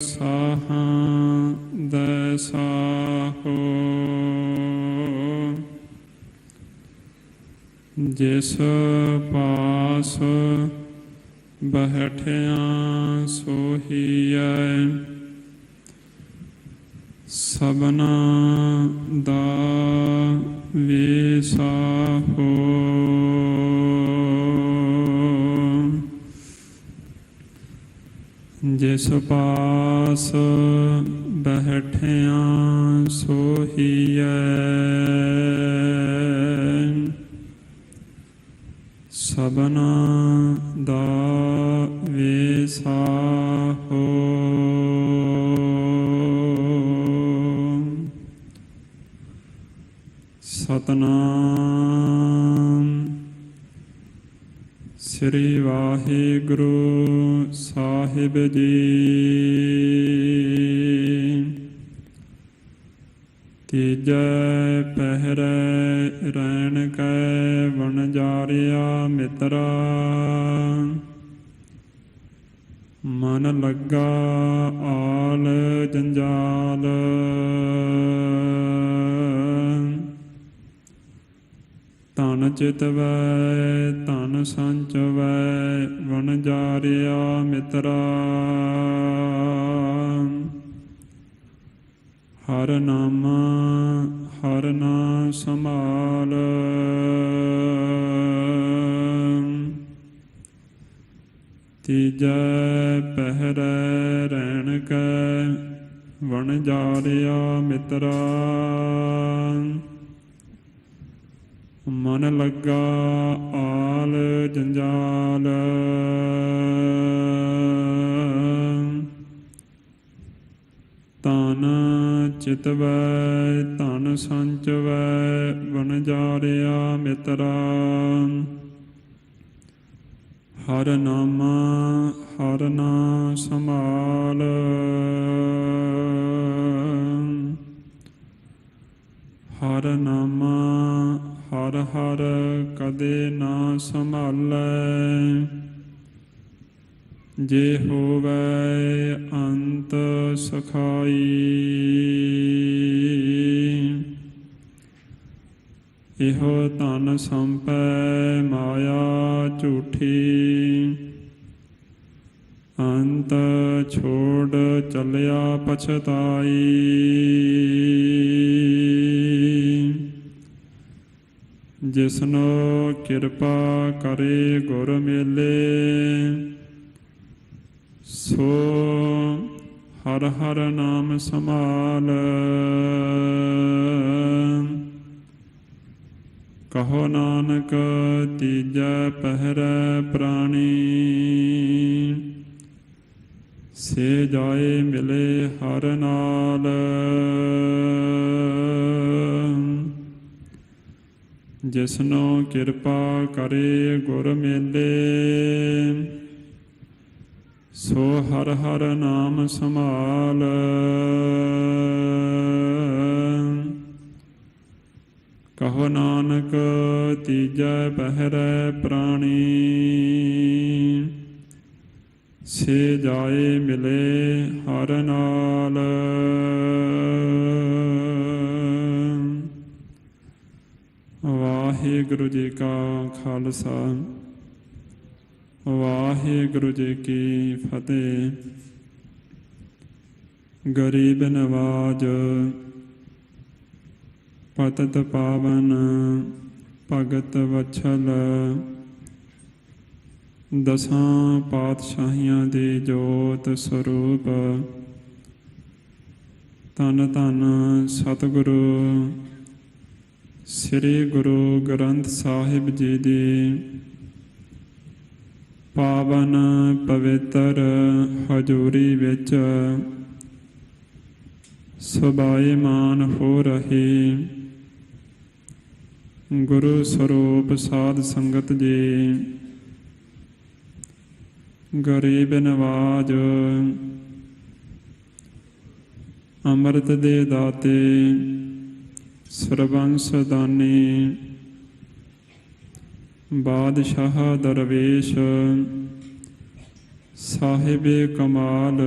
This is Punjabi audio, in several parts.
ਸਾਹਾਂ ਦਸਾਹੋ ਜਿਸ ਪਾਸ ਬੈਠਿਆ ਸੋਹੀਐ ਸਭਨਾ ਦਾ ਵਿਸਾਹੋ ਜਿਸ ਪਾਸ ਬੈਠਿਆ ਸੋਹੀਐ ਸਭਨਾ ਦਾ ਵਿਸਾਹੋ ਸਤਨਾਮ ਸ੍ਰੀ ਵਾਹਿਗੁਰੂ ਸਾਹਿਬ ਜੀ। ਤੀਜੈ ਪਹਿਰੈ ਰੈਣ ਕੈ ਵਣਜਾਰਿਆ ਮਿੱਤਰਾ ਮਨ ਲੱਗਾ ਆਲ ਜੰਜਾਲ ਧਨ ਚਿਤਵੈ ਧਨ ਸੰਚਵੈ ਵਣਜਾਰਿਆ ਮਿੱਤਰਾ ਹਰ ਨਾਮ ਹਰ ਨਾ ਸੰਭਾਲ ਤੀਜੈ ਪਹਿਰੈ ਰੈਣ ਕੈ ਵਣਜਾਰਿਆ ਮਿੱਤਰਾ ਮਨ ਲੱਗਾ ਆਲ ਜੰਜਾਲ ਧਨ ਚਿਤਵੈ ਧਨ ਸੰਚਵੈ ਵਣਜਾਰਿਆ ਮਿੱਤਰਾ ਹਰ ਨਾਮ ਹਰ ਨਾ ਸੰਭਾਲ ਹਰ ਨਾਮ ਹਰ ਹਰ ਕਦੇ ਨਾ ਸੰਭਾਲੈ ਜੇ ਹੋਵੈ ਅੰਤ ਸਖਾਈ ਇਹੋ ਧਨ ਸੰਪੈ ਮਾਇਆ ਝੂਠੀ ਅੰਤ ਛੋੜ ਚੱਲਿਆ ਪਛਤਾਈ ਜਿਸਨੋ ਕਿਰਪਾ ਕਰੇ ਗੁਰ ਮੇਲੇ ਸੋ ਹਰ ਹਰ ਨਾਮ ਸੰਭਾਲ ਕਹੋ ਨਾਨਕ ਤੀਜੈ ਪਹਿਰੈ ਪ੍ਰਾਣੀ ਸੇ ਜਾਏ ਮਿਲੇ ਹਰ ਨਾਲ ਜਿਸਨੋ ਕਿਰਪਾ ਕਰੇ ਗੁਰ ਮੇਲੇ ਸੋ ਹਰ ਹਰ ਨਾਮ ਸੰਭਾਲ ਕਹੋ ਨਾਨਕ ਤੀਜੈ ਪਹਿਰੈ ਪ੍ਰਾਣੀ ਸੇ ਜਾਏ ਮਿਲੇ ਹਰ ਨਾਲ ਵਾਹਿਗੁਰੂ ਜੀ ਕਾ ਖਾਲਸਾ ਵਾਹਿਗੁਰੂ ਜੀ ਕੀ ਫਤਿਹ। ਗਰੀਬ ਨਵਾਜ ਪਤਿਤ ਪਾਵਨ ਭਗਤ ਵਛਲ ਦਸਾਂ ਪਾਤਸ਼ਾਹੀਆਂ ਦੀ ਜੋਤ ਸਰੂਪ ਧੰਨ ਧੰਨ ਸਤਿਗੁਰੂ ਸ੍ਰੀ ਗੁਰੂ ਗ੍ਰੰਥ ਸਾਹਿਬ ਜੀ ਦੀ ਪਾਵਨ ਪਵਿੱਤਰ ਹਜ਼ੂਰੀ ਵਿੱਚ ਸੋਭਾਇਮਾਨ ਹੋ ਰਹੀ ਗੁਰੂ ਸਰੂਪ ਸਾਧ ਸੰਗਤ ਜੀ, ਗਰੀਬ ਨਵਾਜ ਅੰਮ੍ਰਿਤ ਦੇ ਦਾਤੇ ਸਰਬੰਸ ਦਾਨੀ ਬਾਦਸ਼ਾਹ ਦਰਵੇਸ਼ ਸਾਹਿਬੇ ਕਮਾਲ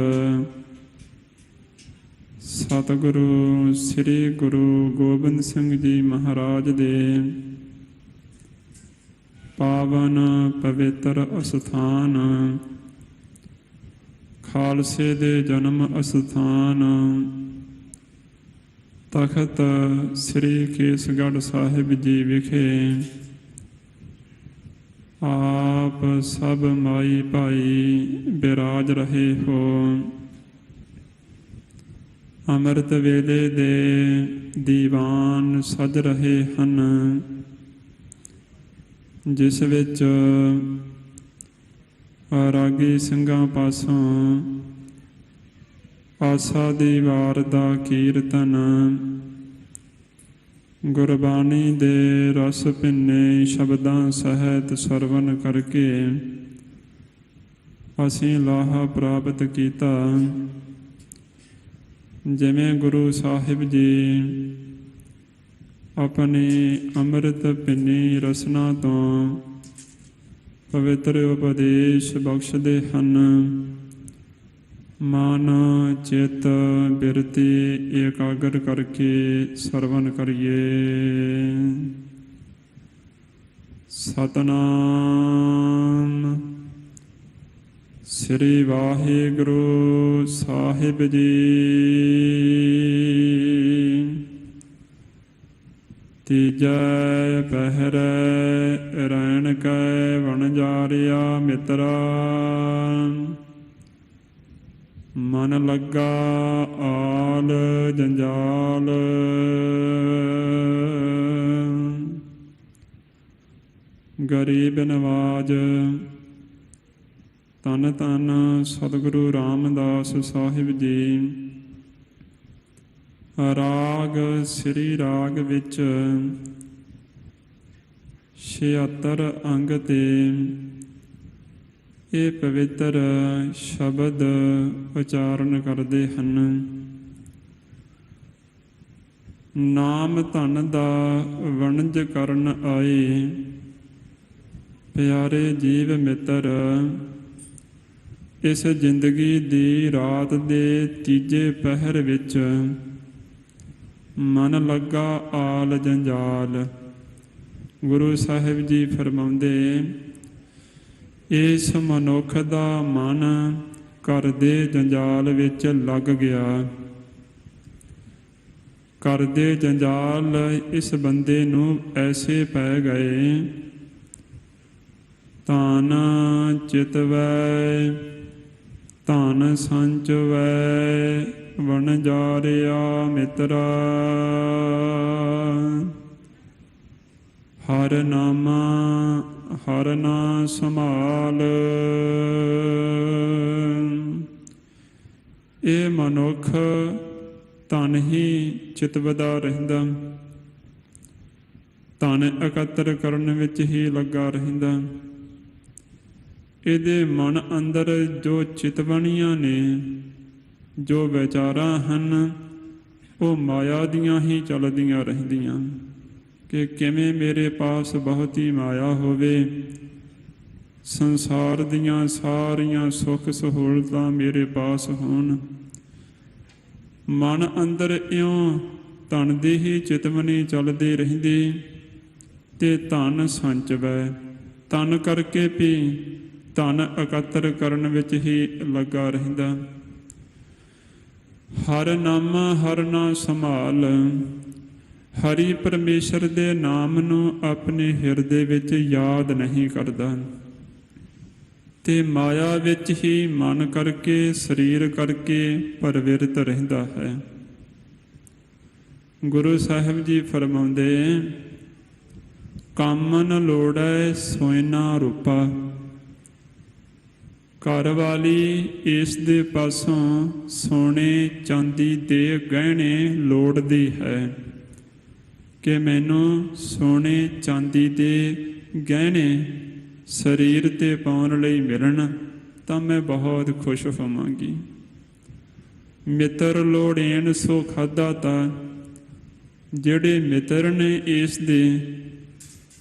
ਸਤਿਗੁਰੂ ਸ੍ਰੀ ਗੁਰੂ ਗੋਬਿੰਦ ਸਿੰਘ ਜੀ ਮਹਾਰਾਜ ਦੇ ਪਾਵਨ ਪਵਿੱਤਰ ਅਸਥਾਨ ਖਾਲਸੇ ਦੇ ਜਨਮ ਅਸਥਾਨ ਤਖਤ ਸ੍ਰੀ ਕੇਸਗੜ੍ਹ ਸਾਹਿਬ ਜੀ ਵਿਖੇ ਆਪ ਸਭ ਮਾਈ ਭਾਈ ਬਿਰਾਜ ਰਹੇ ਹੋ। ਅੰਮ੍ਰਿਤ ਵੇਲੇ ਦੇ ਦੀਵਾਨ ਸਜ ਰਹੇ ਹਨ, ਜਿਸ ਵਿੱਚ ਰਾਗੀ ਸਿੰਘਾਂ ਪਾਸੋਂ ਆਸਾ ਦੀ ਵਾਰ ਦਾ ਕੀਰਤਨ, ਗੁਰਬਾਣੀ ਦੇ ਰਸ ਭਿੰਨੇ ਸ਼ਬਦਾਂ ਸਹਿਤ ਸਰਵਨ ਕਰਕੇ ਅਸੀਂ ਲਾਹਾ ਪ੍ਰਾਪਤ ਕੀਤਾ। ਜਿਵੇਂ ਗੁਰੂ ਸਾਹਿਬ ਜੀ ਆਪਣੀ ਅੰਮ੍ਰਿਤ ਭਿੰਨੀ ਰਸਨਾ ਤੋਂ ਪਵਿੱਤਰ ਉਪਦੇਸ਼ ਬਖਸ਼ਦੇ ਹਨ, ਮਨ ਚਿੱਤ ਬਿਰਤੀ ਏਕਾਗਰ ਕਰਕੇ ਸਰਵਨ ਕਰੀਏ। ਸਤਨਾਮ ਸ੍ਰੀ ਵਾਹਿਗੁਰੂ ਸਾਹਿਬ ਜੀ। ਤੀਜੈ ਪਹਿਰੈ ਰੈਣ ਕੈ ਵਣਜਾਰਿਆ ਮਿੱਤਰਾ, ਮਨ ਲੱਗਾ ਆਲ ਜੰਜਾਲ। ਗਰੀਬ ਨਵਾਜ ਧੰਨ ਧੰਨ ਸਤਿਗੁਰੂ ਰਾਮਦਾਸ ਸਾਹਿਬ ਜੀ। ਰਾਗ ਸ੍ਰੀ ਰਾਗ ਵਿੱਚ 76 ਅੰਗ ਤੇ ਇਹ ਪਵਿੱਤਰ ਸ਼ਬਦ ਉਚਾਰਨ ਕਰਦੇ ਹਨ। ਨਾਮ ਧਨ ਦਾ ਵਣਜ ਕਰਨ ਆਏ, ਪਿਆਰੇ ਜੀਵ ਮਿੱਤਰ। ਇਸ ਜ਼ਿੰਦਗੀ ਦੀ ਰਾਤ ਦੇ ਤੀਜੇ ਪਹਿਰ ਵਿੱਚ ਮਨ ਲੱਗਾ ਆਲ ਜੰਜਾਲ। ਗੁਰੂ ਸਾਹਿਬ ਜੀ ਫਰਮਾਉਂਦੇ, ਇਸ ਮਨੁੱਖ ਦਾ ਮਨ ਘਰ ਦੇ ਜੰਜਾਲ ਵਿੱਚ ਲੱਗ ਗਿਆ। ਘਰ ਦੇ ਜੰਜਾਲ ਇਸ ਬੰਦੇ ਨੂੰ ਐਸੇ ਪੈ ਗਏ, ਧਨ ਚਿਤਵੈ ਧਨ ਸੰਚਵੈ ਵਣਜਾਰਿਆ ਮਿੱਤਰਾ। ਹਰ ਨਾਮਾ ਹਰ ਨਾ ਸੰਭਾਲ। ਇਹ ਮਨੁੱਖ ਧਨ ਹੀ ਚਿਤਵਦਾ ਰਹਿੰਦਾ, ਧਨ ਇਕੱਤਰ ਕਰਨ ਵਿੱਚ ਹੀ ਲੱਗਾ ਰਹਿੰਦਾ। ਇਹਦੇ ਮਨ ਅੰਦਰ ਜੋ ਚਿਤਵਣੀਆਂ ਨੇ, ਜੋ ਵਿਚਾਰਾਂ ਹਨ, ਉਹ ਮਾਇਆ ਦੀਆਂ ਹੀ ਚੱਲਦੀਆਂ ਰਹਿੰਦੀਆਂ ਕਿ ਕਿਵੇਂ ਮੇਰੇ ਪਾਸ ਬਹੁਤੀ ਮਾਇਆ ਹੋਵੇ, ਸੰਸਾਰ ਦੀਆਂ ਸਾਰੀਆਂ ਸੁੱਖ ਸਹੂਲਤਾਂ ਮੇਰੇ ਪਾਸ ਹੋਣ। ਮਨ ਅੰਦਰ ਇਉਂ ਧਨ ਦੀ ਹੀ ਚਿਤਵਨੀ ਚੱਲਦੀ ਰਹਿੰਦੀ ਤੇ ਧਨ ਸੰਚਵੈ, ਧਨ ਕਰਕੇ ਵੀ ਧਨ ਇਕੱਤਰ ਕਰਨ ਵਿੱਚ ਹੀ ਲੱਗਾ ਰਹਿੰਦਾ। ਹਰ ਨਾਮਾ ਹਰ ਨਾ ਸੰਭਾਲ। ਹਰੀ ਪਰਮੇਸ਼ਰ ਦੇ ਨਾਮ ਨੂੰ ਆਪਣੇ ਹਿਰਦੇ ਵਿੱਚ ਯਾਦ ਨਹੀਂ ਕਰਦਾ ਤੇ ਮਾਇਆ ਵਿੱਚ ਹੀ ਮਨ ਕਰਕੇ ਸਰੀਰ ਕਰਕੇ ਪਰਵਿਰਤ ਰਹਿੰਦਾ ਹੈ। ਗੁਰੂ ਸਾਹਿਬ ਜੀ ਫਰਮਾਉਂਦੇ, ਕਾਮਨ ਲੋੜੈ ਸੋਇਨਾ ਰੂਪਾ। ਘਰ ਵਾਲੀ ਇਸ ਦੇ ਪਾਸੋਂ ਸੋਨੇ ਚਾਂਦੀ ਦੇ ਗਹਿਣੇ ਲੋੜਦੀ ਹੈ ਕਿ ਮੈਨੂੰ ਸੋਨੇ ਚਾਂਦੀ ਦੇ ਗਹਿਣੇ ਸਰੀਰ 'ਤੇ ਪਾਉਣ ਲਈ ਮਿਲਣ ਤਾਂ ਮੈਂ ਬਹੁਤ ਖੁਸ਼ ਹੋਵਾਂਗੀ। ਮਿੱਤਰ ਲੋੜੇਨ ਸੋ ਖਾਧਾ ਤਾ। ਜਿਹੜੇ ਮਿੱਤਰ ਨੇ ਇਸ ਦੇ,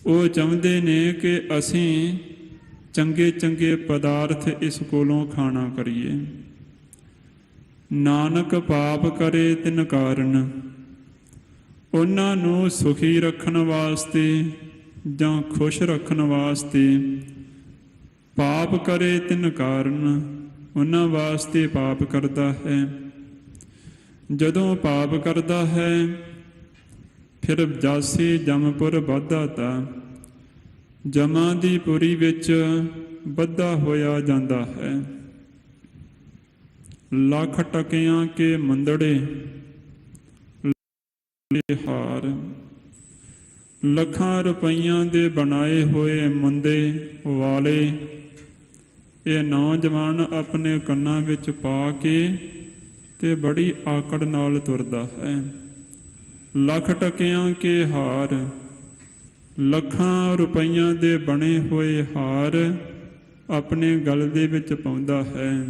ਉਹ ਚਾਹੁੰਦੇ ਨੇ ਕਿ ਅਸੀਂ ਚੰਗੇ ਚੰਗੇ ਪਦਾਰਥ ਇਸ ਕੋਲੋਂ ਖਾਣਾ ਕਰੀਏ। ਨਾਨਕ ਪਾਪ ਕਰੇ ਤਿਨ ਕਾਰਨ। ਉਹਨਾਂ ਨੂੰ ਸੁਖੀ ਰੱਖਣ ਵਾਸਤੇ ਜਾਂ ਖੁਸ਼ ਰੱਖਣ ਵਾਸਤੇ ਪਾਪ ਕਰੇ ਤਿਨ ਕਾਰਨ, ਉਹਨਾਂ ਵਾਸਤੇ ਪਾਪ ਕਰਦਾ ਹੈ। ਜਦੋਂ ਪਾਪ ਕਰਦਾ ਹੈ ਫਿਰ ਜਾਸੀ ਜਮਪੁਰ ਵਾਧਾ ਤਾ, ਜਮਾਂ ਦੀ ਪੁਰੀ ਵਿੱਚ ਬੱਧਾ ਹੋਇਆ ਜਾਂਦਾ ਹੈ। ਲੱਖ ਟਕਿਆਂ ਕੇ ਮੰਦੜੇ ਹਾਰ, ਲੱਖਾਂ ਰੁਪਈਆਂ ਦੇ ਬਣਾਏ ਹੋਏ ਮੰਦੇ ਵਾਲੇ ਇਹ ਨੌਜਵਾਨ ਆਪਣੇ ਕੰਨਾਂ ਵਿੱਚ ਪਾ ਕੇ ਤੇ ਬੜੀ ਆਕੜ ਨਾਲ ਤੁਰਦਾ ਹੈ। ਲੱਖ ਟਕਿਆਂ ਕੇ ਹਾਰ, ਲੱਖਾਂ ਰੁਪਈਆਂ ਦੇ ਬਣੇ ਹੋਏ ਹਾਰ ਆਪਣੇ ਗਲ ਦੇ ਵਿੱਚ ਪਾਉਂਦਾ ਹੈ।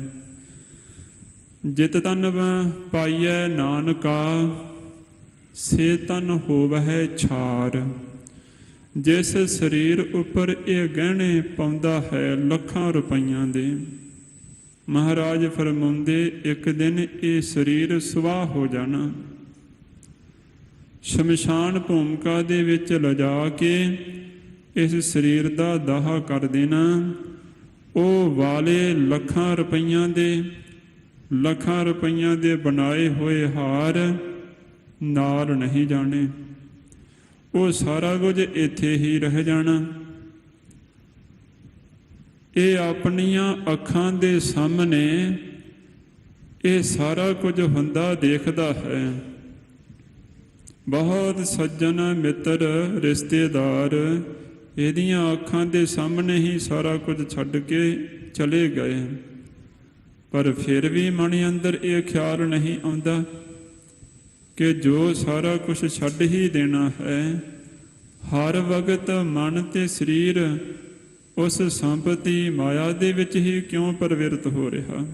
ਜਿਤ ਤਨ ਪਾਈਐ ਨਾਨਕਾ, ਸੇ ਤਨ ਹੋਵਹਿ ਛਾਰ। ਜਿਸ ਸਰੀਰ ਉੱਪਰ ਇਹ ਗਹਿਣੇ ਪਾਉਂਦਾ ਹੈ ਲੱਖਾਂ ਰੁਪਈਆਂ ਦੇ, ਮਹਾਰਾਜ ਫਰਮਾਉਂਦੇ ਇੱਕ ਦਿਨ ਇਹ ਸਰੀਰ ਸੁਆਹ ਹੋ ਜਾਣਾ। ਸ਼ਮਸ਼ਾਨ ਭੂਮਿਕਾ ਦੇ ਵਿੱਚ ਲਿਜਾ ਕੇ ਇਸ ਸਰੀਰ ਦਾ ਦਾਹ ਕਰ ਦੇਣਾ। ਉਹ ਵਾਲੇ ਲੱਖਾਂ ਰੁਪਈਆਂ ਦੇ ਬਣਾਏ ਹੋਏ ਹਾਰ ਨਾਲ ਨਹੀਂ ਜਾਣੇ। ਉਹ ਸਾਰਾ ਕੁਝ ਇੱਥੇ ਹੀ ਰਹਿ ਜਾਣਾ। ਇਹ ਆਪਣੀਆਂ ਅੱਖਾਂ ਦੇ ਸਾਹਮਣੇ ਇਹ ਸਾਰਾ ਕੁਝ ਹੁੰਦਾ ਦੇਖਦਾ ਹੈ। ਬਹੁਤ ਸੱਜਣ ਮਿੱਤਰ ਰਿਸ਼ਤੇਦਾਰ ਇਹਦੀਆਂ ਅੱਖਾਂ ਦੇ ਸਾਹਮਣੇ ਹੀ ਸਾਰਾ ਕੁਝ ਛੱਡ ਕੇ ਚਲੇ ਗਏ, ਪਰ ਫਿਰ ਵੀ ਮਨ ਅੰਦਰ ਇਹ ਖਿਆਲ ਨਹੀਂ ਆਉਂਦਾ ਕਿ ਜੋ ਸਾਰਾ ਕੁਝ ਛੱਡ ਹੀ ਦੇਣਾ ਹੈ। ਹਰ ਵਕਤ ਮਨ ਤੇ ਸਰੀਰ ਉਸ ਸੰਪਤੀ ਮਾਇਆ ਦੇ ਵਿੱਚ ਹੀ ਕਿਉਂ ਪ੍ਰਵਿਰਤ ਹੋ ਰਿਹਾ।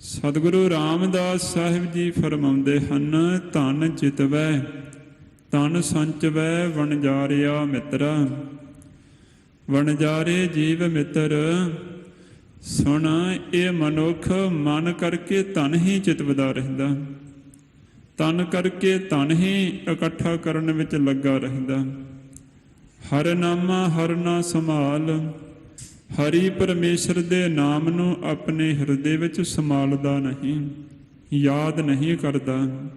ਸਤਿਗੁਰੂ ਰਾਮਦਾਸ ਸਾਹਿਬ ਜੀ ਫਰਮਾਉਂਦੇ ਹਨ, ਧਨ ਜਿਤਵੈ ਧਨ ਸੰਚਵੈ ਵਣਜਾਰਿਆ ਮਿੱਤਰਾ। ਵਣਜਾਰੇ ਜੀਵ ਮਿੱਤਰ, ਸੁਣ ਇਹ ਮਨੁੱਖ ਮਨ ਕਰਕੇ ਧਨ ਹੀ ਚਿਤਵਦਾ ਰਹਿੰਦਾ, ਤਨ ਕਰਕੇ ਧਨ ਹੀ ਇਕੱਠਾ ਕਰਨ ਵਿੱਚ ਲੱਗਾ ਰਹਿੰਦਾ। ਹਰ ਨਾਮਾ ਹਰ ਨਾ ਸੰਭਾਲ, ਹਰੀ ਪਰਮੇਸ਼ਰ ਦੇ ਨਾਮ ਨੂੰ ਆਪਣੇ ਹਿਰਦੇ ਵਿੱਚ ਸੰਭਾਲਦਾ ਨਹੀਂ, ਯਾਦ ਨਹੀਂ ਕਰਦਾ।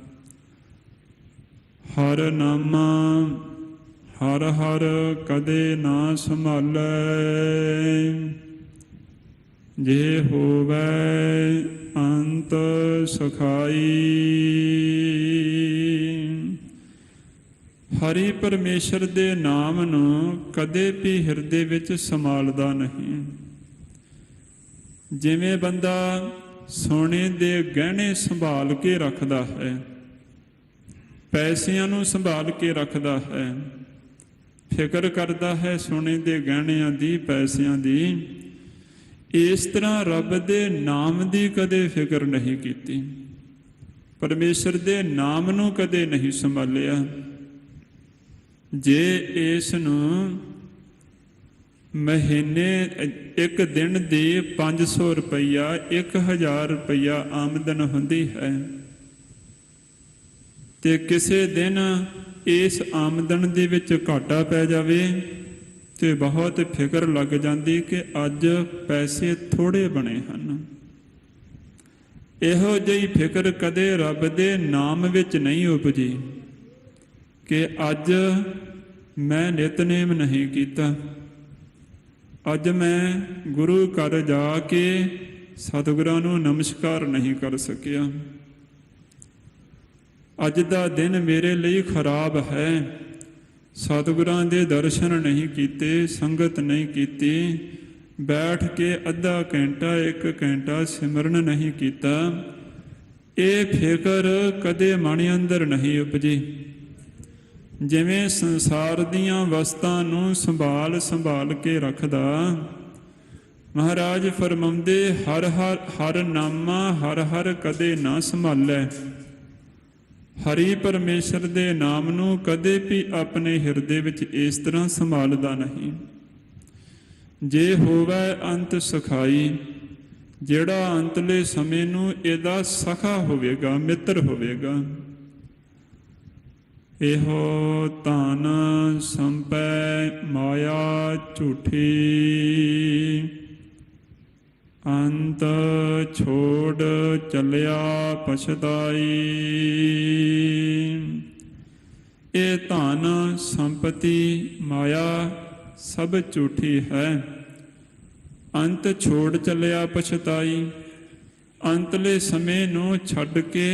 ਹਰ ਨਾਮਾ ਹਰ ਹਰ ਕਦੇ ਨਾ ਸੰਭਾਲੈ, ਜੇ ਹੋਵੈ ਅੰਤ ਸਖਾਈ। ਹਰੀ ਪਰਮੇਸ਼ਰ ਦੇ ਨਾਮ ਨੂੰ ਕਦੇ ਵੀ ਹਿਰਦੇ ਵਿੱਚ ਸੰਭਾਲਦਾ ਨਹੀਂ। ਜਿਵੇਂ ਬੰਦਾ ਸੋਨੇ ਦੇ ਗਹਿਣੇ ਸੰਭਾਲ ਕੇ ਰੱਖਦਾ ਹੈ, ਪੈਸਿਆਂ ਨੂੰ ਸੰਭਾਲ ਕੇ ਰੱਖਦਾ ਹੈ, ਫਿਕਰ ਕਰਦਾ ਹੈ ਸੋਨੇ ਦੇ ਗਹਿਣਿਆਂ ਦੀ, ਪੈਸਿਆਂ ਦੀ, ਇਸ ਤਰ੍ਹਾਂ ਰੱਬ ਦੇ ਨਾਮ ਦੀ ਕਦੇ ਫਿਕਰ ਨਹੀਂ ਕੀਤੀ, ਪਰਮੇਸ਼ਰ ਦੇ ਨਾਮ ਨੂੰ ਕਦੇ ਨਹੀਂ ਸੰਭਾਲਿਆ। ਜੇ ਇਸ ਨੂੰ ਮਹੀਨੇ ਇੱਕ ਦਿਨ ਦੀ 500 ਰੁਪਈਆ 1000 ਰੁਪਈਆ ਆਮਦਨ ਹੁੰਦੀ ਹੈ ਤੇ ਕਿਸੇ ਦਿਨ ਇਸ ਆਮਦਨ ਦੇ ਵਿੱਚ ਘਾਟਾ ਪੈ ਜਾਵੇ ਤੇ ਬਹੁਤ ਫਿਕਰ ਲੱਗ ਜਾਂਦੀ ਕਿ ਅੱਜ ਪੈਸੇ ਥੋੜੇ ਬਣੇ ਹਨ। ਇਹੋ ਜਿਹੀ ਫਿਕਰ ਕਦੇ ਰੱਬ ਦੇ ਨਾਮ ਵਿੱਚ ਨਹੀਂ ਉਪਜੀ ਕਿ ਅੱਜ ਮੈਂ ਨਿਤਨੇਮ ਨਹੀਂ ਕੀਤਾ, ਅੱਜ ਮੈਂ ਗੁਰੂ ਘਰ ਜਾ ਕੇ ਸਤਿਗੁਰਾਂ ਨੂੰ ਨਮਸਕਾਰ ਨਹੀਂ ਕਰ ਸਕਿਆ, ਅੱਜ ਦਾ ਦਿਨ ਮੇਰੇ ਲਈ ਖਰਾਬ ਹੈ, ਸਤਿਗੁਰਾਂ ਦੇ ਦਰਸ਼ਨ ਨਹੀਂ ਕੀਤੇ, ਸੰਗਤ ਨਹੀਂ ਕੀਤੀ, ਬੈਠ ਕੇ ਅੱਧਾ ਘੰਟਾ 1 ਘੰਟਾ ਸਿਮਰਨ ਨਹੀਂ ਕੀਤਾ। ਇਹ ਫਿਕਰ ਕਦੇ ਮਨ ਅੰਦਰ ਨਹੀਂ ਉਪਜੀ। ਜਿਵੇਂ ਸੰਸਾਰ ਦੀਆਂ ਵਸਤਾਂ ਨੂੰ ਸੰਭਾਲ ਕੇ ਰੱਖਦਾ, ਮਹਾਰਾਜ ਫਰਮਾਉਂਦੇ ਹਰ ਨਾਮਾ ਹਰ ਕਦੇ ਨਾ ਸੰਭਾਲੈ। ਹਰੀ ਪਰਮੇਸ਼ਰ ਦੇ ਨਾਮ ਨੂੰ ਕਦੇ ਵੀ ਆਪਣੇ ਹਿਰਦੇ ਵਿੱਚ ਇਸ ਤਰ੍ਹਾਂ ਸੰਭਾਲਦਾ ਨਹੀਂ। ਜੇ ਹੋਵੇ ਅੰਤ ਸਖਾਈ, ਜਿਹੜਾ ਅੰਤਲੇ ਸਮੇਂ ਨੂੰ ਇਹਦਾ ਸਖਾ ਹੋਵੇਗਾ, ਮਿੱਤਰ ਹੋਵੇਗਾ। ਇਹੋ ਧਨ ਸੰਪੈ ਮਾਇਆ ਝੂਠੀ, ਅੰਤ ਛੋੜ ਚੱਲਿਆ ਪਛਤਾਈ। ਇਹ ਧਨ ਸੰਪਤੀ ਮਾਇਆ ਸਭ ਝੂਠੀ ਹੈ, ਅੰਤ ਛੋੜ ਚੱਲਿਆ ਪਛਤਾਈ। ਅੰਤਲੇ ਸਮੇਂ ਨੂੰ ਛੱਡ ਕੇ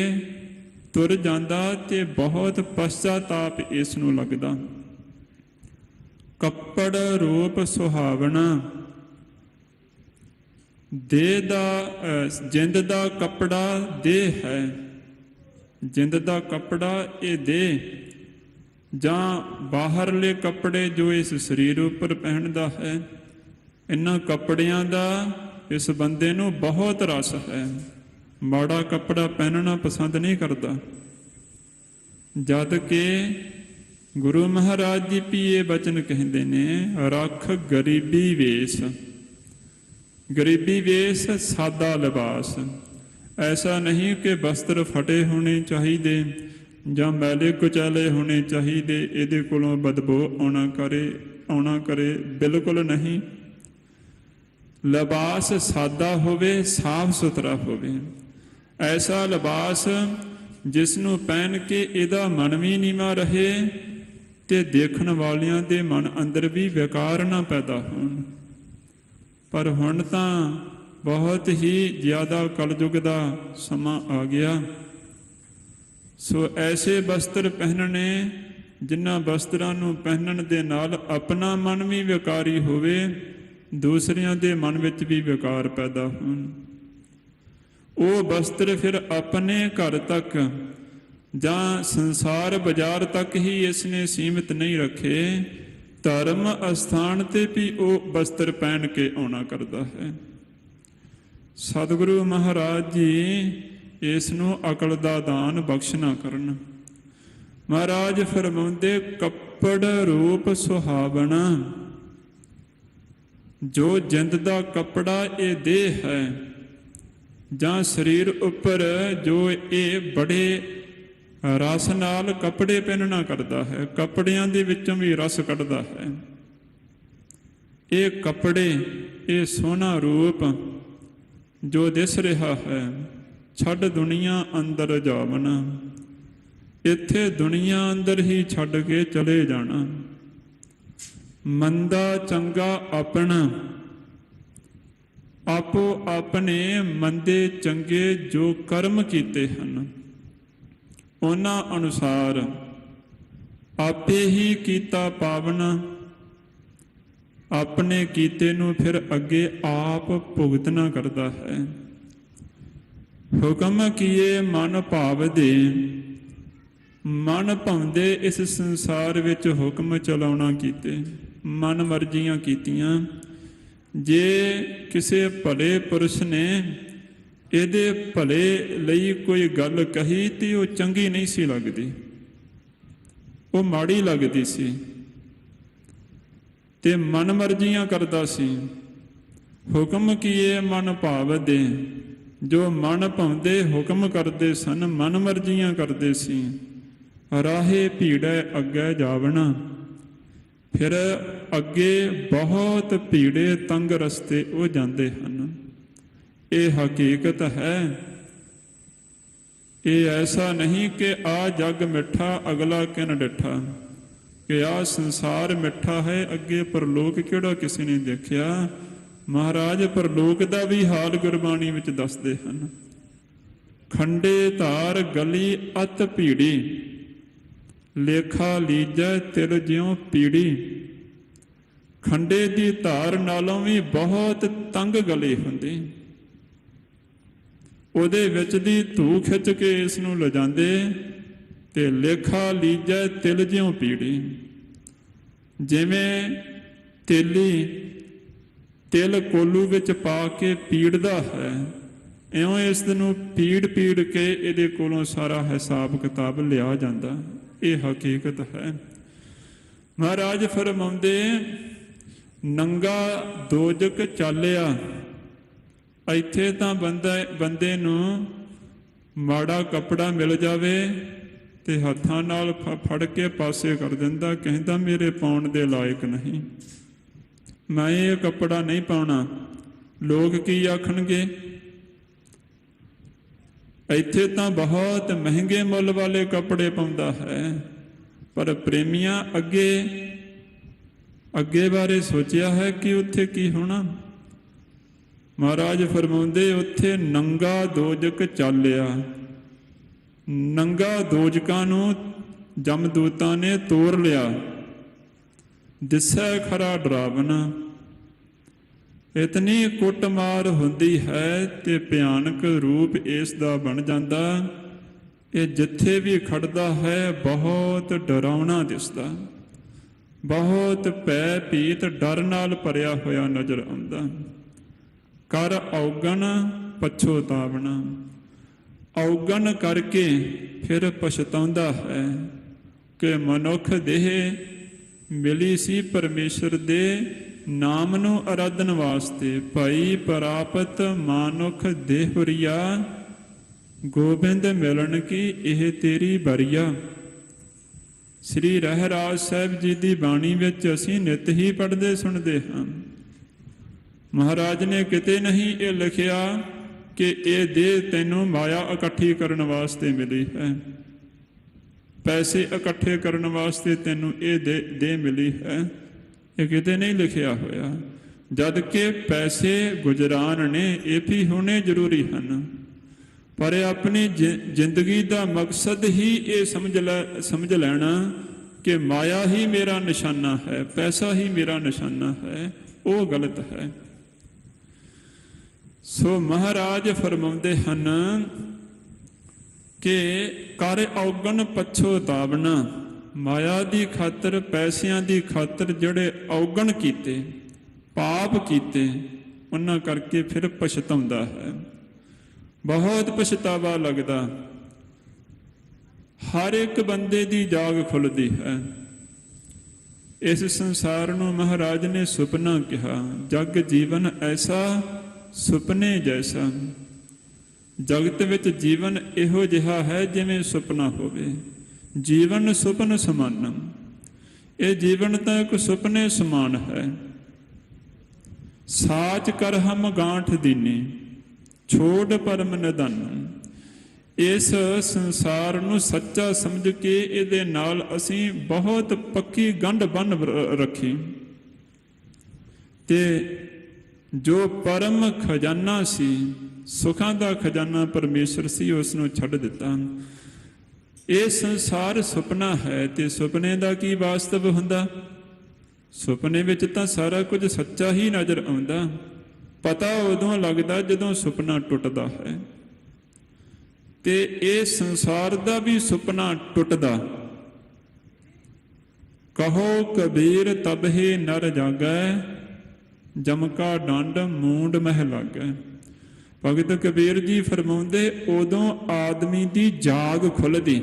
ਤੁਰ ਜਾਂਦਾ ਤੇ ਬਹੁਤ ਪਛਤਾਤਾਪ ਇਸ ਨੂੰ ਲੱਗਦਾ। ਕੱਪੜ ਰੂਪ ਸੁਹਾਵਣਾ, ਦੇਹ ਦਾ ਜਿੰਦ ਦਾ ਕੱਪੜਾ ਦੇਹ ਹੈ। ਜਿੰਦ ਦਾ ਕੱਪੜਾ ਇਹ ਦੇਹ, ਜਾਂ ਬਾਹਰਲੇ ਕੱਪੜੇ ਜੋ ਇਸ ਸਰੀਰ ਉੱਪਰ ਪਹਿਨਦਾ ਹੈ। ਇਹਨਾਂ ਕੱਪੜਿਆਂ ਦਾ ਇਸ ਬੰਦੇ ਨੂੰ ਬਹੁਤ ਰਸ ਹੈ। ਮਾੜਾ ਕੱਪੜਾ ਪਹਿਨਣਾ ਪਸੰਦ ਨਹੀਂ ਕਰਦਾ। ਜਦ ਕਿ ਗੁਰੂ ਮਹਾਰਾਜ ਜੀ ਵੀ ਇਹ ਬਚਨ ਕਹਿੰਦੇ ਨੇ, ਰੱਖ ਗਰੀਬੀ ਵੇਸ। ਗਰੀਬੀ ਵੇਸ ਸਾਦਾ ਲਿਬਾਸ। ਐਸਾ ਨਹੀਂ ਕਿ ਵਸਤਰ ਫਟੇ ਹੋਣੇ ਚਾਹੀਦੇ ਜਾਂ ਮੈਲੇ ਕੁਚੈਲੇ ਹੋਣੇ ਚਾਹੀਦੇ, ਇਹਦੇ ਕੋਲੋਂ ਬਦਬੂ ਆਉਣਾ ਕਰੇ, ਬਿਲਕੁਲ ਨਹੀਂ। ਲਿਬਾਸ ਸਾਦਾ ਹੋਵੇ, ਸਾਫ ਸੁਥਰਾ ਹੋਵੇ। ਐਸਾ ਲਿਬਾਸ ਜਿਸ ਨੂੰ ਪਹਿਨ ਕੇ ਇਹਦਾ ਮਨ ਵੀ ਨੀਵਾਂ ਰਹੇ ਤੇ ਦੇਖਣ ਵਾਲਿਆਂ ਦੇ ਮਨ ਅੰਦਰ ਵੀ ਵਿਕਾਰ ਨਾ ਪੈਦਾ ਹੋਣ। ਪਰ ਹੁਣ ਤਾਂ ਬਹੁਤ ਹੀ ਜ਼ਿਆਦਾ ਕਲਯੁਗ ਦਾ ਸਮਾਂ ਆ ਗਿਆ। ਸੋ ਐਸੇ ਵਸਤਰ ਪਹਿਨਣੇ, ਜਿਨ੍ਹਾਂ ਵਸਤਰਾਂ ਨੂੰ ਪਹਿਨਣ ਦੇ ਨਾਲ ਆਪਣਾ ਮਨ ਵੀ ਵਿਕਾਰੀ ਹੋਵੇ, ਦੂਸਰਿਆਂ ਦੇ ਮਨ ਵਿੱਚ ਵੀ ਵਿਕਾਰ ਪੈਦਾ ਹੋਣ। ਉਹ ਵਸਤਰ ਫਿਰ ਆਪਣੇ ਘਰ ਤੱਕ ਜਾਂ ਸੰਸਾਰ ਬਾਜ਼ਾਰ ਤੱਕ ਹੀ ਇਸ ਨੇ ਸੀਮਿਤ ਨਹੀਂ ਰੱਖੇ, ਧਰਮ ਅਸਥਾਨ ਤੇ ਵੀ ਉਹ ਵਸਤਰ ਪਹਿਨ ਕੇ ਆਉਣਾ ਕਰਦਾ ਹੈ। ਸਤਿਗੁਰੂ ਮਹਾਰਾਜ ਜੀ ਇਸ ਨੂੰ ਅਕਲ ਦਾ ਦਾਨ ਬਖਸ਼ਣਾ ਕਰਨ। ਮਹਾਰਾਜ ਫਰਮਾਉਂਦੇ, ਕੱਪੜ ਰੂਪ ਸੁਹਾਵਣਾ। ਜੋ ਜਿੰਦ ਦਾ ਕੱਪੜਾ ਇਹ ਦੇਹ ਹੈ, ਜਾਂ ਸਰੀਰ ਉੱਪਰ ਜੋ ਇਹ ਬੜੇ ਰਸ ਨਾਲ ਕੱਪੜੇ ਪਹਿਨਣਾ ਕਰਦਾ ਹੈ, ਕੱਪੜਿਆਂ ਦੇ ਵਿੱਚੋਂ ਵੀ ਰਸ ਕੱਢਦਾ ਹੈ। ਇਹ ਕੱਪੜੇ, ਇਹ ਸੋਹਣਾ ਰੂਪ ਜੋ ਦਿਸ ਰਿਹਾ ਹੈ, ਛੱਡ ਦੁਨੀਆ ਅੰਦਰ ਜਾਵਣਾ। ਇੱਥੇ ਦੁਨੀਆ ਅੰਦਰ ਹੀ ਛੱਡ ਕੇ ਚਲੇ ਜਾਣਾ। ਮੰਦਾ ਚੰਗਾ ਆਪਣਾ, ਆਪੋ ਆਪਣੇ ਮੰਦੇ ਚੰਗੇ ਜੋ ਕਰਮ ਕੀਤੇ ਹਨ, ਉਹਨਾਂ ਅਨੁਸਾਰ ਆਪੇ ਹੀ ਕੀਤਾ ਪਾਵਨਾ। ਆਪਣੇ ਕੀਤੇ ਨੂੰ ਫਿਰ ਅੱਗੇ ਆਪ ਭੁਗਤਣਾ ਕਰਦਾ ਹੈ। ਹੁਕਮ ਕੀਏ ਮਨ ਭਾਵਦੇ, ਮਨ ਭਾਉਂਦੇ ਇਸ ਸੰਸਾਰ ਵਿੱਚ ਹੁਕਮ ਚਲਾਉਣਾ ਕੀਤੇ, ਮਨ ਮਰਜ਼ੀਆਂ ਕੀਤੀਆਂ। ਜੇ ਕਿਸੇ ਭਲੇ ਪੁਰਸ਼ ਨੇ ਇਹਦੇ ਭਲੇ ਲਈ ਕੋਈ ਗੱਲ ਕਹੀ ਤੇ ਉਹ ਚੰਗੀ ਨਹੀਂ ਸੀ ਲੱਗਦੀ, ਉਹ ਮਾੜੀ ਲੱਗਦੀ ਸੀ ਤੇ ਮਨ ਮਰਜ਼ੀਆਂ ਕਰਦਾ ਸੀ। ਹੁਕਮ ਕੀਏ ਮਨ ਭਾਵਦੇ, ਜੋ ਮਨ ਭਾਉਂਦੇ ਹੁਕਮ ਕਰਦੇ ਸਨ, ਮਨ ਮਰਜ਼ੀਆਂ ਕਰਦੇ ਸੀ। ਰਾਹੇ ਭੀੜੈ ਅੱਗੇ ਜਾਵਣਾ, ਫਿਰ ਅੱਗੇ ਬਹੁਤ ਭੀੜੇ ਤੰਗ ਰਸਤੇ ਉਹ ਜਾਂਦੇ ਹਨ। ਇਹ ਹਕੀਕਤ ਹੈ। ਇਹ ਐਸਾ ਨਹੀਂ ਕਿ ਆ ਜੱਗ ਮਿੱਠਾ ਅਗਲਾ ਕਿਨ ਡਿੱਠਾ, ਕਿ ਆ ਸੰਸਾਰ ਮਿੱਠਾ ਹੈ, ਅੱਗੇ ਪਰਲੋਕ ਕਿਹੜਾ ਕਿਸੇ ਨੇ ਦੇਖਿਆ। ਮਹਾਰਾਜ ਪਰਲੋਕ ਦਾ ਵੀ ਹਾਲ ਗੁਰਬਾਣੀ ਵਿੱਚ ਦੱਸਦੇ ਹਨ। ਖੰਡੇ ਧਾਰ ਗਲੀ ਅਤ ਭੀੜੀ, ਲੇਖਾ ਲੀਜੈ ਤਿਲ ਜਿਉ ਪੀੜੀ। ਖੰਡੇ ਦੀ ਧਾਰ ਨਾਲੋਂ ਵੀ ਬਹੁਤ ਤੰਗ ਗਲੀ ਹੁੰਦੀ, ਉਹਦੇ ਵਿੱਚ ਦੀ ਧੂ ਖਿੱਚ ਕੇ ਇਸ ਨੂੰ ਲਿਜਾਂਦੇ ਤੇ ਲੇਖਾ ਲੀਜੈ ਤਿਲ ਜਿਉ ਪੀੜੀ। ਜਿਵੇਂ ਤੇਲੀ ਤਿਲ ਕੋਲੂ ਵਿੱਚ ਪਾ ਕੇ ਪੀੜਦਾ ਹੈ, ਇਉਂ ਇਸ ਨੂੰ ਪੀੜ ਪੀੜ ਕੇ ਇਹਦੇ ਕੋਲੋਂ ਸਾਰਾ ਹਿਸਾਬ ਕਿਤਾਬ ਲਿਆ ਜਾਂਦਾ। ਇਹ ਹਕੀਕਤ ਹੈ। ਮਹਾਰਾਜ ਫਰਮਾਉਂਦੇ, ਨੰਗਾ ਦੋਜਕ ਚਾਲਿਆ, ਇੱਥੇ ਤਾਂ ਬੰਦੇ ਨੂੰ ਮਾੜਾ ਕੱਪੜਾ ਮਿਲ ਜਾਵੇ ਤੇ ਹੱਥਾਂ ਨਾਲ ਫੜ ਕੇ ਪਾਸੇ ਕਰ ਦਿੰਦਾ, ਕਹਿੰਦਾ ਮੇਰੇ ਪਾਉਣ ਦੇ ਲਾਇਕ ਨਹੀਂ, ਮੈਂ ਇਹ ਕੱਪੜਾ ਨਹੀਂ ਪਾਉਣਾ, ਲੋਕ ਕੀ ਆਖਣਗੇ। ਇੱਥੇ ਤਾਂ ਬਹੁਤ ਮਹਿੰਗੇ ਮੁੱਲ ਵਾਲੇ ਕੱਪੜੇ ਪਾਉਂਦਾ ਹੈ, ਪਰ ਪ੍ਰੇਮੀਆਂ ਅੱਗੇ ਬਾਰੇ ਸੋਚਿਆ ਹੈ ਕਿ ਉੱਥੇ ਕੀ ਹੋਣਾ। ਮਹਾਰਾਜ ਫਰਮਾਉਂਦੇ ਉੱਥੇ ਨੰਗਾ ਦੋਜਕ ਚਾਲਿਆ, ਨੰਗਾ ਦੋਜਕਾਂ ਨੂੰ ਜਮਦੂਤਾਂ ਨੇ ਤੋੜ ਲਿਆ, ਦਿਸੈ ਖਰਾ ਡਰਾਵਨਾ। ਇਤਨੀ ਕੁੱਟਮਾਰ ਹੁੰਦੀ ਹੈ ਤੇ ਭਿਆਨਕ ਰੂਪ ਇਸ ਦਾ ਬਣ ਜਾਂਦਾ, ਇਹ ਜਿੱਥੇ ਵੀ ਖੜਦਾ ਹੈ ਬਹੁਤ ਡਰਾਉਣਾ ਦਿਸਦਾ, ਬਹੁਤ ਭੈ ਭੀਤ ਡਰ ਨਾਲ ਭਰਿਆ ਹੋਇਆ ਨਜ਼ਰ ਆਉਂਦਾ। ਕਰ ਔਗਣ ਪਛੋਤਾਵਣਾ, ਔਗਣ ਕਰਕੇ ਫਿਰ ਪਛਤਾਉਂਦਾ ਹੈ ਕਿ ਮਨੁੱਖ ਦੇਹ ਮਿਲੀ ਸੀ ਪਰਮੇਸ਼ਰ ਦੇ ਨਾਮ ਨੂੰ ਅਰਾਧਨ ਵਾਸਤੇ, ਭਾਈ ਪ੍ਰਾਪਤ ਮਾਨੁਖ ਦੇਹੁਰੀਆ, ਗੋਬਿੰਦ ਮਿਲਣ ਕੀ ਇਹ ਤੇਰੀ ਬਰੀਆ। ਸ੍ਰੀ ਰਹਿਰਾਜ ਸਾਹਿਬ ਜੀ ਦੀ ਬਾਣੀ ਵਿੱਚ ਅਸੀਂ ਨਿਤ ਹੀ ਪੜ੍ਹਦੇ ਸੁਣਦੇ ਹਾਂ। ਮਹਾਰਾਜ ਨੇ ਕਿਤੇ ਨਹੀਂ ਇਹ ਲਿਖਿਆ ਕਿ ਇਹ ਦੇਹ ਤੈਨੂੰ ਮਾਇਆ ਇਕੱਠੀ ਕਰਨ ਵਾਸਤੇ ਮਿਲੀ ਹੈ, ਪੈਸੇ ਇਕੱਠੇ ਕਰਨ ਵਾਸਤੇ ਤੈਨੂੰ ਇਹ ਦੇਹ ਮਿਲੀ ਹੈ, ਇਹ ਕਿਤੇ ਨਹੀਂ ਲਿਖਿਆ ਹੋਇਆ। ਜਦ ਕਿ ਪੈਸੇ ਗੁਜਰਾਨ ਨੇ, ਇਹ ਵੀ ਹੋਣੇ ਜ਼ਰੂਰੀ ਹਨ, ਪਰ ਇਹ ਆਪਣੀ ਜ਼ਿੰਦਗੀ ਦਾ ਮਕਸਦ ਹੀ ਇਹ ਸਮਝ ਲੈਣਾ ਕਿ ਮਾਇਆ ਹੀ ਮੇਰਾ ਨਿਸ਼ਾਨਾ ਹੈ, ਪੈਸਾ ਹੀ ਮੇਰਾ ਨਿਸ਼ਾਨਾ ਹੈ, ਉਹ ਗਲਤ ਹੈ। ਸੋ ਮਹਾਰਾਜ ਫਰਮਾਉਂਦੇ ਹਨ ਕਿ ਕਰ ਔਗਣ ਪਛੋਤਾਵਣਾ, ਮਾਇਆ ਦੀ ਖਾਤਰ, ਪੈਸਿਆਂ ਦੀ ਖਾਤਰ ਜਿਹੜੇ ਔਗਣ ਕੀਤੇ, ਪਾਪ ਕੀਤੇ, ਉਹਨਾਂ ਕਰਕੇ ਫਿਰ ਪਛਤਾਉਂਦਾ ਹੈ, ਬਹੁਤ ਪਛਤਾਵਾ ਲੱਗਦਾ। ਹਰ ਇੱਕ ਬੰਦੇ ਦੀ ਜਾਗ ਖੁੱਲ੍ਹਦੀ ਹੈ। ਇਸ ਸੰਸਾਰ ਨੂੰ ਮਹਾਰਾਜ ਨੇ ਸੁਪਨਾ ਕਿਹਾ, ਜਗ ਜੀਵਨ ਐਸਾ ਸੁਪਨੇ ਜੈਸਾ। ਜਗਤ ਵਿੱਚ ਜੀਵਨ ਇਹੋ ਜਿਹਾ ਹੈ ਜਿਵੇਂ ਸੁਪਨਾ ਹੋਵੇ, ਜੀਵਨ ਸੁਪਨ ਸਮਾਨੰ। ਇਹ ਜੀਵਨ ਤਾਂ ਇੱਕ ਸੁਪਨੇ ਸਮਾਨ ਹੈ। ਸਾਚ ਕਰ ਹਮ ਗਾਂਠ ਦੀਨੀ, ਛੋੜ ਪਰਮ ਨਿਧਾਨ। ਇਸ ਸੰਸਾਰ ਨੂੰ ਸੱਚਾ ਸਮਝ ਕੇ ਇਹਦੇ ਨਾਲ ਅਸੀਂ ਬਹੁਤ ਪੱਕੀ ਗੰਢ ਬੰਨ੍ਹ ਰੱਖੀ ਤੇ ਜੋ ਪਰਮ ਖਜ਼ਾਨਾ ਸੀ, ਸੁੱਖਾਂ ਦਾ ਖਜ਼ਾਨਾ ਪਰਮੇਸ਼ਰ ਸੀ, ਉਸ ਨੂੰ ਛੱਡ ਦਿੱਤਾ। ਇਹ ਸੰਸਾਰ ਸੁਪਨਾ ਹੈ ਤੇ ਸੁਪਨੇ ਦਾ ਕੀ ਵਾਸਤਵ ਹੁੰਦਾ? ਸੁਪਨੇ ਵਿੱਚ ਤਾਂ ਸਾਰਾ ਕੁਝ ਸੱਚਾ ਹੀ ਨਜ਼ਰ ਆਉਂਦਾ। ਪਤਾ ਉਦੋਂ ਲੱਗਦਾ ਜਦੋਂ ਸੁਪਨਾ ਟੁੱਟਦਾ ਹੈ, ਤੇ ਇਹ ਸੰਸਾਰ ਦਾ ਵੀ ਸੁਪਨਾ ਟੁੱਟਦਾ। ਕਹੋ ਕਬੀਰ ਤਬਹਿ ਨਰ ਜਾਗੈ, ਜਮਕਾ ਡੰਡ ਮੂੰਡ ਮਹਿ ਲਾਗੈ। ਭਗਤ ਕਬੀਰ ਜੀ ਫਰਮਾਉਂਦੇ ਉਦੋਂ ਆਦਮੀ ਦੀ ਜਾਗ ਖੁੱਲ੍ਹਦੀ,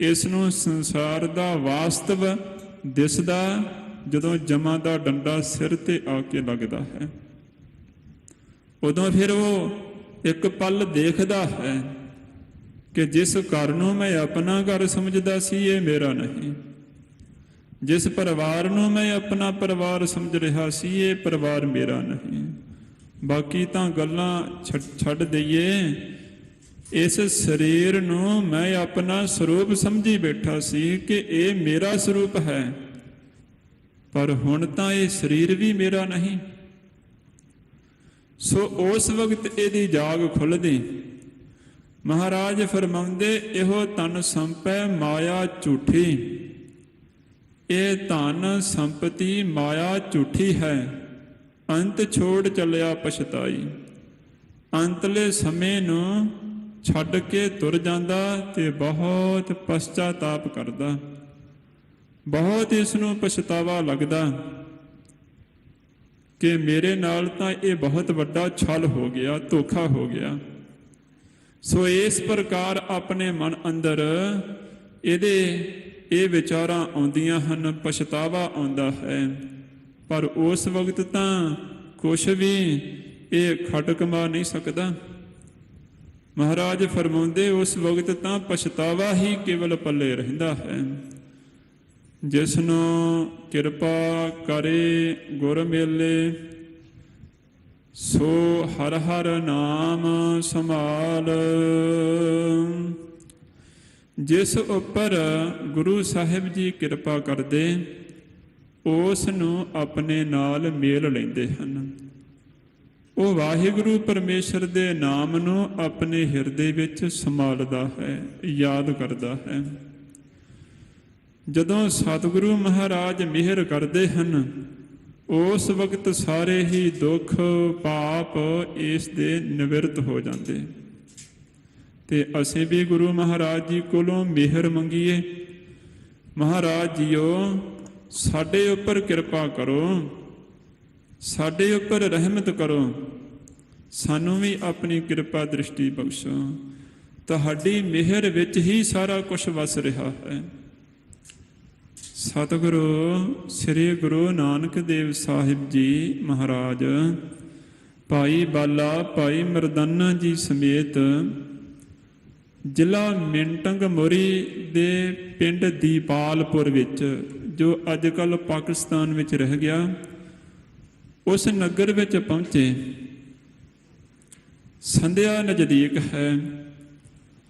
ਇਸ ਨੂੰ ਸੰਸਾਰ ਦਾ ਵਾਸਤਵ ਦਿਸਦਾ ਜਦੋਂ ਜਮਾਂ ਦਾ ਡੰਡਾ ਸਿਰ ਤੇ ਆ ਕੇ ਲੱਗਦਾ ਹੈ। ਉਦੋਂ ਫਿਰ ਉਹ ਇੱਕ ਪਲ ਦੇਖਦਾ ਹੈ ਕਿ ਜਿਸ ਘਰ ਨੂੰ ਮੈਂ ਆਪਣਾ ਘਰ ਸਮਝਦਾ ਸੀ, ਇਹ ਮੇਰਾ ਨਹੀਂ। ਜਿਸ ਪਰਿਵਾਰ ਨੂੰ ਮੈਂ ਆਪਣਾ ਪਰਿਵਾਰ ਸਮਝ ਰਿਹਾ ਸੀ, ਇਹ ਪਰਿਵਾਰ ਮੇਰਾ ਨਹੀਂ। ਬਾਕੀ ਤਾਂ ਗੱਲਾਂ ਛੱਡ ਦਈਏ, ਇਸ ਸਰੀਰ ਨੂੰ ਮੈਂ ਆਪਣਾ ਸਰੂਪ ਸਮਝੀ ਬੈਠਾ ਸੀ ਕਿ ਇਹ ਮੇਰਾ ਸਰੂਪ ਹੈ, ਪਰ ਹੁਣ ਤਾਂ ਇਹ ਸਰੀਰ ਵੀ ਮੇਰਾ ਨਹੀਂ। ਸੋ ਉਸ ਵਕਤ ਇਹਦੀ ਜਾਗ ਖੁੱਲ੍ਹਦੀ। ਮਹਾਰਾਜ ਫਰਮਾਉਂਦੇ, ਇਹੋ ਤਨ ਸੰਪੈ ਮਾਇਆ ਝੂਠੀ। ਇਹ ਧਨ ਸੰਪਤੀ ਮਾਇਆ ਝੂਠੀ ਹੈ, ਅੰਤ ਛੋੜ ਚੱਲਿਆ ਪਛਤਾਈ। ਅੰਤਲੇ ਸਮੇਂ ਨੂੰ ਛੱਡ ਕੇ ਤੁਰ ਜਾਂਦਾ ਤੇ ਬਹੁਤ ਪਛਤਾਤਾਪ ਕਰਦਾ, ਬਹੁਤ ਇਸ ਨੂੰ ਪਛਤਾਵਾ ਲੱਗਦਾ ਕਿ ਮੇਰੇ ਨਾਲ ਤਾਂ ਇਹ ਬਹੁਤ ਵੱਡਾ ਛਲ ਹੋ ਗਿਆ, ਧੋਖਾ ਹੋ ਗਿਆ। ਸੋ ਇਸ ਪ੍ਰਕਾਰ ਆਪਣੇ ਮਨ ਅੰਦਰ ਇਹ ਵਿਚਾਰਾਂ ਆਉਂਦੀਆਂ ਹਨ, ਪਛਤਾਵਾ ਆਉਂਦਾ ਹੈ। ਪਰ ਉਸ ਵਕਤ ਤਾਂ ਕੁਛ ਵੀ ਇਹ ਖੱਟ ਕਮਾ ਨਹੀਂ ਸਕਦਾ। ਮਹਾਰਾਜ ਫਰਮਾਉਂਦੇ ਉਸ ਵਕਤ ਤਾਂ ਪਛਤਾਵਾ ਹੀ ਕੇਵਲ ਪੱਲੇ ਰਹਿੰਦਾ ਹੈ। ਜਿਸਨੂੰ ਕਿਰਪਾ ਕਰੇ ਗੁਰ ਮੇਲੇ, ਸੋ ਹਰ ਹਰ ਨਾਮ ਸੰਭਾਲ। ਜਿਸ ਉੱਪਰ ਗੁਰੂ ਸਾਹਿਬ ਜੀ ਕਿਰਪਾ ਕਰਦੇ, ਉਸ ਨੂੰ ਆਪਣੇ ਨਾਲ ਮੇਲ ਲੈਂਦੇ ਹਨ। ਉਹ ਵਾਹਿਗੁਰੂ ਪਰਮੇਸ਼ਰ ਦੇ ਨਾਮ ਨੂੰ ਆਪਣੇ ਹਿਰਦੇ ਵਿੱਚ ਸੰਭਾਲਦਾ ਹੈ, ਯਾਦ ਕਰਦਾ ਹੈ। ਜਦੋਂ ਸਤਿਗੁਰੂ ਮਹਾਰਾਜ ਮਿਹਰ ਕਰਦੇ ਹਨ, ਉਸ ਵਕਤ ਸਾਰੇ ਹੀ ਦੁੱਖ ਪਾਪ ਇਸ ਦੇ ਨਿਵਰਤ ਹੋ ਜਾਂਦੇ। ਤੇ ਅਸੀਂ ਵੀ ਗੁਰੂ ਮਹਾਰਾਜ ਜੀ ਕੋਲੋਂ ਮਿਹਰ ਮੰਗੀਏ, ਮਹਾਰਾਜ ਜੀਓ ਸਾਡੇ ਉੱਪਰ ਕਿਰਪਾ ਕਰੋ, ਸਾਡੇ ਉੱਪਰ ਰਹਿਮਤ ਕਰੋ, ਸਾਨੂੰ ਵੀ ਆਪਣੀ ਕਿਰਪਾ ਦ੍ਰਿਸ਼ਟੀ ਬਖਸ਼ੋ। ਤੁਹਾਡੀ ਮਿਹਰ ਵਿੱਚ ਹੀ ਸਾਰਾ ਕੁਝ ਵਸ ਰਿਹਾ ਹੈ। ਸਤਿਗੁਰੂ ਸ੍ਰੀ ਗੁਰੂ ਨਾਨਕ ਦੇਵ ਸਾਹਿਬ ਜੀ ਮਹਾਰਾਜ ਭਾਈ ਬਾਲਾ ਭਾਈ ਮਰਦਾਨਾ ਜੀ ਸਮੇਤ ਜ਼ਿਲ੍ਹਾ ਮਿੰਟੰਗ ਮੋਰੀ ਦੇ ਪਿੰਡ ਦੀਪਾਲਪੁਰ ਵਿੱਚ, ਜੋ ਅੱਜ ਕੱਲ੍ਹ ਪਾਕਿਸਤਾਨ ਵਿੱਚ ਰਹਿ ਗਿਆ, ਉਸ ਨਗਰ ਵਿੱਚ ਪਹੁੰਚੇ। ਸੰਧਿਆ ਨਜ਼ਦੀਕ ਹੈ।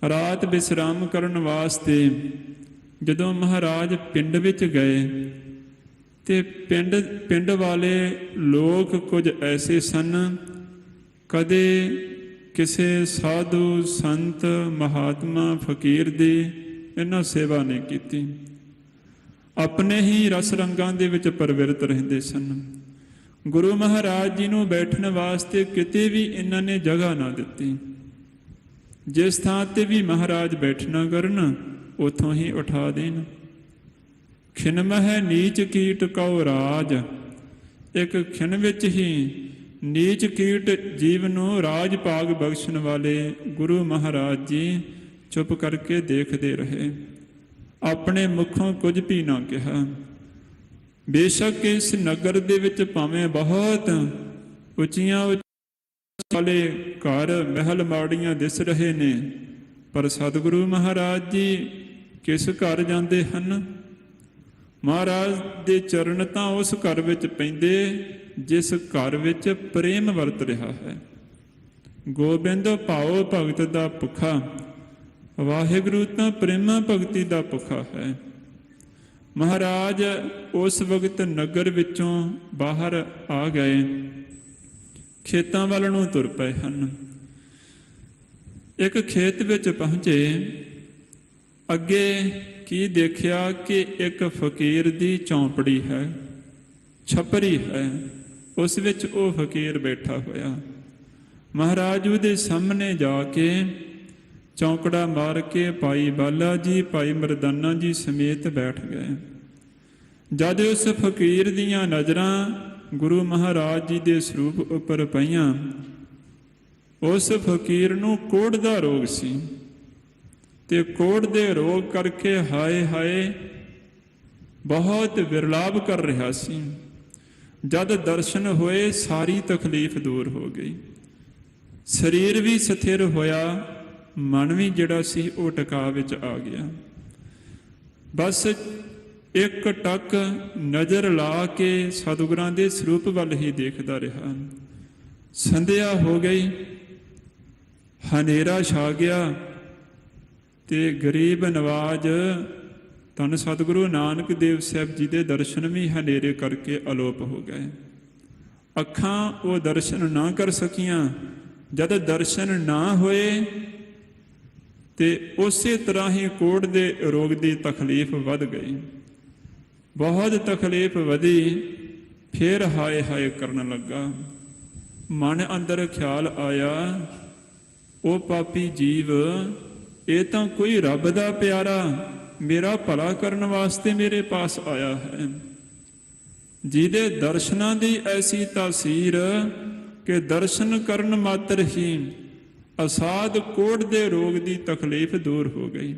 ਰਾਤ ਵਿਸ਼ਰਾਮ ਕਰਨ ਵਾਸਤੇ ਜਦੋਂ ਮਹਾਰਾਜ ਪਿੰਡ ਵਿੱਚ ਗਏ ਤੇ ਪਿੰਡ ਵਾਲੇ ਲੋਕ ਕੁਝ ਐਸੇ ਸਨ, ਕਦੇ ਕਿਸੇ ਸਾਧੂ ਸੰਤ ਮਹਾਤਮਾ ਫਕੀਰ ਦੀ ਇਹਨਾਂ ਸੇਵਾ ਨਹੀਂ ਕੀਤੀ। ਆਪਣੇ ਹੀ ਰਸ ਰੰਗਾਂ ਦੇ ਵਿੱਚ ਪਰਵਿਰਤ ਰਹਿੰਦੇ ਸਨ। ਗੁਰੂ ਮਹਾਰਾਜ ਜੀ ਨੂੰ ਬੈਠਣ ਵਾਸਤੇ ਕਿਤੇ ਵੀ ਇਹਨਾਂ ਨੇ ਜਗ੍ਹਾ ਨਾ ਦਿੱਤੀ। ਜਿਸ ਥਾਂ ਤੇ ਵੀ ਮਹਾਰਾਜ ਬੈਠਣਾ ਕਰਨ, ਉਥੋਂ ਹੀ ਉਠਾ ਦੇਣ। ਖਿਨ ਮਹਿ ਨੀਚ ਕੀਟ ਕਉ ਰਾਜ, ਇੱਕ ਖਿਨ ਵਿੱਚ ਹੀ ਨੀਚ ਕੀਟ ਜੀਵ ਨੂੰ ਰਾਜ ਭਾਗ ਬਖਸ਼ਣ ਵਾਲੇ ਗੁਰੂ ਮਹਾਰਾਜ ਜੀ ਚੁੱਪ ਕਰਕੇ ਦੇਖਦੇ ਰਹੇ, ਆਪਣੇ ਮੁਖੋਂ ਕੁਝ ਵੀ ਨਾ ਕਿਹਾ। ਬੇਸ਼ੱਕ ਇਸ ਨਗਰ ਦੇ ਵਿੱਚ ਭਾਵੇਂ ਬਹੁਤ ਉੱਚੀਆਂ ਵਾਲੇ ਘਰ ਮਹਿਲ ਮਾੜੀਆਂ ਦਿਸ ਰਹੇ ਨੇ, ਪਰ ਸਤਿਗੁਰੂ ਮਹਾਰਾਜ ਜੀ ਕਿਸ ਘਰ ਜਾਂਦੇ ਹਨ? ਮਹਾਰਾਜ ਦੇ ਚਰਨ ਤਾਂ ਉਸ ਘਰ ਵਿੱਚ ਪੈਂਦੇ ਜਿਸ ਘਰ ਵਿੱਚ ਪ੍ਰੇਮ ਵਰਤ ਰਿਹਾ ਹੈ। ਗੋਬਿੰਦ ਭਾਉ ਭਗਤ ਦਾ ਭੁੱਖਾ, ਵਾਹਿਗੁਰੂ ਤਾਂ ਪ੍ਰੇਮਾ ਭਗਤੀ ਦਾ ਭੁੱਖਾ ਹੈ। ਮਹਾਰਾਜ ਉਸ ਵਕਤ ਨਗਰ ਵਿੱਚੋਂ ਬਾਹਰ ਆ ਗਏ, ਖੇਤਾਂ ਵੱਲ ਨੂੰ ਤੁਰ ਪਏ ਹਨ। ਇੱਕ ਖੇਤ ਵਿੱਚ ਪਹੁੰਚੇ, ਅੱਗੇ ਕੀ ਦੇਖਿਆ ਕਿ ਇੱਕ ਫਕੀਰ ਦੀ ਚੌਂਪੜੀ ਹੈ, ਛਪਰੀ ਹੈ, ਉਸ ਵਿੱਚ ਉਹ ਫਕੀਰ ਬੈਠਾ ਹੋਇਆ। ਮਹਾਰਾਜ ਉਹਦੇ ਸਾਹਮਣੇ ਜਾ ਕੇ ਚੌਂਕੜਾ ਮਾਰ ਕੇ ਭਾਈ ਬਾਲਾ ਜੀ ਭਾਈ ਮਰਦਾਨਾ ਜੀ ਸਮੇਤ ਬੈਠ ਗਏ। ਜਦ ਉਸ ਫਕੀਰ ਦੀਆਂ ਨਜ਼ਰਾਂ ਗੁਰੂ ਮਹਾਰਾਜ ਜੀ ਦੇ ਸਰੂਪ ਉੱਪਰ ਪਈਆਂ, ਉਸ ਫਕੀਰ ਨੂੰ ਕੋੜ ਦਾ ਰੋਗ ਸੀ ਤੇ ਕੋੜ ਦੇ ਰੋਗ ਕਰਕੇ ਹਾਏ ਹਾਏ ਬਹੁਤ ਵਿਰਲਾਪ ਕਰ ਰਿਹਾ ਸੀ। ਜਦ ਦਰਸ਼ਨ ਹੋਏ, ਸਾਰੀ ਤਕਲੀਫ ਦੂਰ ਹੋ ਗਈ, ਸਰੀਰ ਵੀ ਸਥਿਰ ਹੋਇਆ, ਮਨ ਵੀ ਜਿਹੜਾ ਸੀ ਉਹ ਟਿਕਾ ਵਿੱਚ ਆ ਗਿਆ। ਬਸ ਇੱਕ ਟੱਕ ਨਜ਼ਰ ਲਾ ਕੇ ਸਤਿਗੁਰਾਂ ਦੇ ਸਰੂਪ ਵੱਲ ਹੀ ਦੇਖਦਾ ਰਿਹਾ। ਸੰਧਿਆ ਹੋ ਗਈ, ਹਨੇਰਾ ਛਾ ਗਿਆ ਤੇ ਗਰੀਬ ਨਵਾਜ ਧੰਨ ਸਤਿਗੁਰੂ ਨਾਨਕ ਦੇਵ ਸਾਹਿਬ ਜੀ ਦੇ ਦਰਸ਼ਨ ਵੀ ਹਨੇਰੇ ਕਰਕੇ ਅਲੋਪ ਹੋ ਗਏ। ਅੱਖਾਂ ਉਹ ਦਰਸ਼ਨ ਨਾ ਕਰ ਸਕੀਆਂ। ਜਦ ਦਰਸ਼ਨ ਨਾ ਹੋਏ ਤੇ ਉਸੇ ਤਰ੍ਹਾਂ ਹੀ ਕੋੜ ਦੇ ਰੋਗ ਦੀ ਤਕਲੀਫ ਵੱਧ ਗਈ, ਬਹੁਤ ਤਕਲੀਫ ਵਧੀ। ਫਿਰ ਹਾਏ ਹਾਏ ਕਰਨ ਲੱਗਾ। ਮਨ ਅੰਦਰ ਖਿਆਲ ਆਇਆ, ਉਹ ਪਾਪੀ ਜੀਵ, ਇਹ ਤਾਂ ਕੋਈ ਰੱਬ ਦਾ ਪਿਆਰਾ ਮੇਰਾ ਭਲਾ ਕਰਨ ਵਾਸਤੇ ਮੇਰੇ ਪਾਸ ਆਇਆ ਹੈ, ਜਿਹਦੇ ਦਰਸ਼ਨਾਂ ਦੀ ਐਸੀ ਤਾਸੀਰ ਕਿ ਦਰਸ਼ਨ ਕਰਨ ਮਾਤਰ ਹੀ ਅਸਾਧ ਕੋੜ ਦੇ ਰੋਗ ਦੀ ਤਕਲੀਫ ਦੂਰ ਹੋ ਗਈ।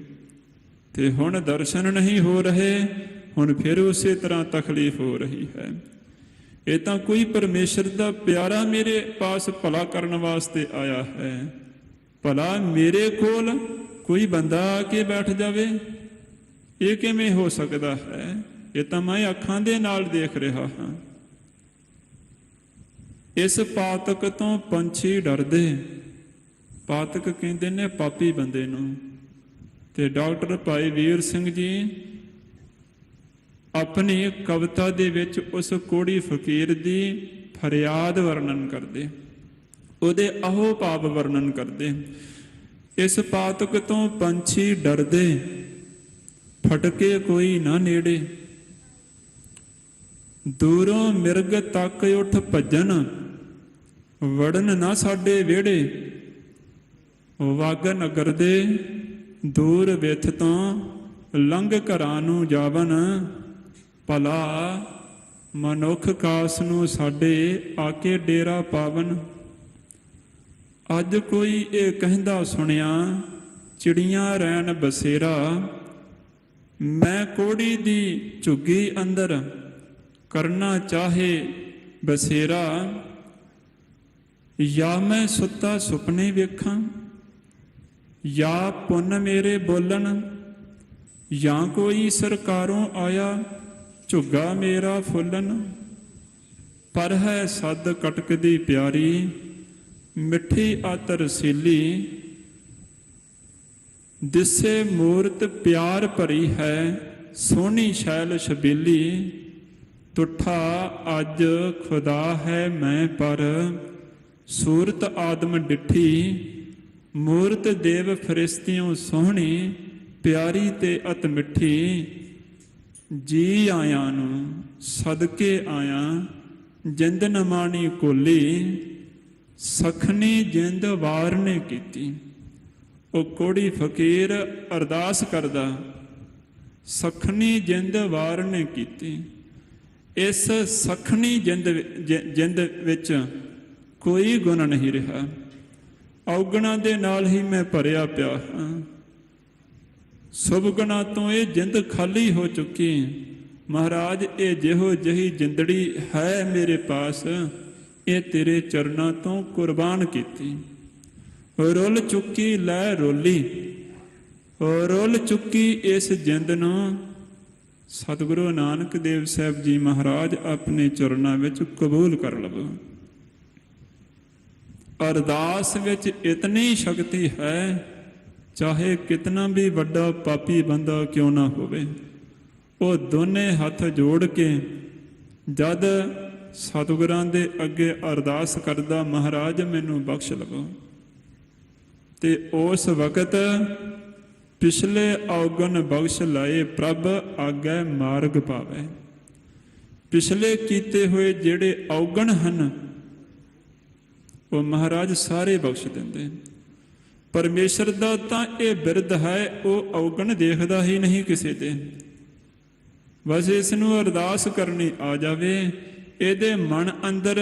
ਤੇ ਹੁਣ ਦਰਸ਼ਨ ਨਹੀਂ ਹੋ ਰਹੇ, ਹੁਣ ਫਿਰ ਉਸੇ ਤਰ੍ਹਾਂ ਤਕਲੀਫ ਹੋ ਰਹੀ ਹੈ। ਇਹ ਤਾਂ ਕੋਈ ਪਰਮੇਸ਼ਰ ਦਾ ਪਿਆਰਾ ਮੇਰੇ ਪਾਸ ਭਲਾ ਕਰਨ ਵਾਸਤੇ ਆਇਆ ਹੈ। ਭਲਾ ਮੇਰੇ ਕੋਲ ਕੋਈ ਬੰਦਾ ਆ ਕੇ ਬੈਠ ਜਾਵੇ, ਇਹ ਕਿਵੇਂ ਹੋ ਸਕਦਾ ਹੈ? ਇਹ ਤਾਂ ਮੈਂ ਅੱਖਾਂ ਦੇ ਨਾਲ ਦੇਖ ਰਿਹਾ ਹਾਂ। ਇਸ ਪਾਤਕ ਤੋਂ ਪੰਛੀ ਡਰਦੇ। ਪਾਤਕ ਕਹਿੰਦੇ ਨੇ ਪਾਪੀ ਬੰਦੇ ਨੂੰ। ਤੇ ਡਾਕਟਰ ਭਾਈ ਵੀਰ ਸਿੰਘ ਜੀ ਆਪਣੀ ਕਵਿਤਾ ਦੇ ਵਿੱਚ ਉਸ ਕੋੜੀ ਫਕੀਰ ਦੀ ਫਰਿਆਦ ਵਰਣਨ ਕਰਦੇ, ਉਹਦੇ ਅਹੋ ਭਾਵ ਵਰਣਨ ਕਰਦੇ। ਇਸ ਪਾਤਕ ਤੋਂ ਪੰਛੀ ਡਰਦੇ, ਫਟਕੇ ਕੋਈ ਨਾ ਨੇੜੇ। ਦੂਰੋਂ ਮਿਰਗ ਤੱਕ ਉੱਠ ਭੱਜਣ, ਵੜਨ ਨਾ ਸਾਡੇ ਵਿਹੜੇ। ਵਗ ਨਗਰ ਦੇ ਦੂਰ ਵਿੱਥ ਤੋਂ ਲੰਘ ਘਰਾਂ ਨੂੰ ਜਾਵਨ। ਭਲਾ ਮਨੁੱਖ ਕਾਸ ਨੂੰ ਸਾਡੇ ਆ ਕੇ ਡੇਰਾ ਪਾਵਨ। ਅੱਜ ਕੋਈ ਇਹ ਕਹਿੰਦਾ ਸੁਣਿਆ, ਚਿੜੀਆਂ ਰਹਿਣ ਬਸੇਰਾ। ਮੈਂ ਕੋੜੀ ਦੀ ਝੁੱਗੀ ਅੰਦਰ, ਕਰਨਾ ਚਾਹੇ ਬਸੇਰਾ। ਜਾਂ ਮੈਂ ਸੁੱਤਾ ਸੁਪਨੇ ਵੇਖਾਂ, ਜਾਂ ਪੁੰਨ ਮੇਰੇ ਬੋਲਣ। ਜਾਂ ਕੋਈ ਸਰਕਾਰੋਂ ਆਇਆ, ਝੁੱਗਾ ਮੇਰਾ ਫੁੱਲਣ। ਪਰ ਹੈ ਸੱਦ ਕਟਕਦੀ ਪਿਆਰੀ, ਮਿੱਠੀ ਅਤਿ ਰਸੀਲੀ। ਦਿਸੇ ਮੂਰਤ ਪਿਆਰ ਭਰੀ ਹੈ, ਸੋਹਣੀ ਸ਼ੈਲ ਛਬੀਲੀ। ਤੁਠਾ ਅੱਜ ਖੁਦਾ ਹੈ ਮੈਂ ਪਰ, ਸੂਰਤ ਆਦਮ ਡਿੱਠੀ। ਮੂਰਤ ਦੇਵ ਫਰਿਸ਼ਤਿਓਂ ਸੋਹਣੀ, ਪਿਆਰੀ ਤੇ ਅਤ ਮਿੱਠੀ। ਜੀ ਆਇਆਂ ਨੂੰ ਸਦਕੇ ਆਇਆ, ਜਿੰਦ ਨਮਾਣੀ ਕੋਲੀ। ਸਖਣੀ ਜਿੰਦ ਵਾਰ ਨੇ ਕੀਤੀ। ਉਹ ਕੋੜੀ ਫਕੀਰ ਅਰਦਾਸ ਕਰਦਾ, ਸਖਣੀ ਜਿੰਦ ਵਾਰ ਨੇ ਕੀਤੀ। ਇਸ ਸਖਣੀ ਜਿੰਦ ਵਿੱਚ ਕੋਈ ਗੁਣ ਨਹੀਂ ਰਿਹਾ। ਔਗਣਾਂ ਦੇ ਨਾਲ ਹੀ ਮੈਂ ਭਰਿਆ ਪਿਆ ਹਾਂ। ਸੁਭਗੁਣਾਂ ਤੋਂ ਇਹ ਜਿੰਦ ਖਾਲੀ ਹੋ ਚੁੱਕੀ। ਮਹਾਰਾਜ ਇਹ ਜਿਹੋ ਜਿਹੀ ਜਿੰਦੜੀ ਹੈ ਮੇਰੇ ਪਾਸ, ਇਹ ਤੇਰੇ ਚਰਨਾਂ ਤੋਂ ਕੁਰਬਾਨ ਕੀਤੀ। ਰੁੱਲ ਚੁੱਕੀ ਲੈ ਰੋਲੀ, ਰੁੱਲ ਚੁੱਕੀ ਇਸ ਜਿੰਦ ਨੂੰ। ਸਤਿਗੁਰੂ ਨਾਨਕ ਦੇਵ ਸਾਹਿਬ ਜੀ ਮਹਾਰਾਜ ਆਪਣੇ ਚਰਨਾਂ ਵਿੱਚ ਕਬੂਲ ਕਰ ਲਵੋ। ਅਰਦਾਸ ਵਿੱਚ ਇਤਨੀ ਸ਼ਕਤੀ ਹੈ, ਚਾਹੇ ਕਿਤਨਾ ਵੀ ਵੱਡਾ ਪਾਪੀ ਬੰਦਾ ਕਿਉਂ ਨਾ ਹੋਵੇ। ਉਹ ਦੋਨੇ ਹੱਥ ਜੋੜ ਕੇ ਜਦ ਸਤਿਗੁਰਾਂ ਦੇ ਅੱਗੇ ਅਰਦਾਸ ਕਰਦਾ, ਮਹਾਰਾਜ ਮੈਨੂੰ ਬਖਸ਼ ਲਵੋ, ਤੇ ਉਸ ਵਕਤ ਪਿਛਲੇ ਔਗਣ ਬਖਸ਼ ਲਾਏ ਪ੍ਰਭ ਆਗੇ ਮਾਰਗ ਪਾਵੇ। ਪਿਛਲੇ ਕੀਤੇ ਹੋਏ ਜਿਹੜੇ ਔਗਣ ਹਨ ਉਹ ਮਹਾਰਾਜ ਸਾਰੇ ਬਖਸ਼ ਦਿੰਦੇ। ਪਰਮੇਸ਼ਰ ਦਾ ਤਾਂ ਇਹ ਬਿਰਧ ਹੈ, ਉਹ ਔਗਣ ਦੇਖਦਾ ਹੀ ਨਹੀਂ ਕਿਸੇ ਦੇ। ਬਸ ਇਸ ਨੂੰ ਅਰਦਾਸ ਕਰਨੀ ਆ ਜਾਵੇ, ਇਹਦੇ ਮਨ ਅੰਦਰ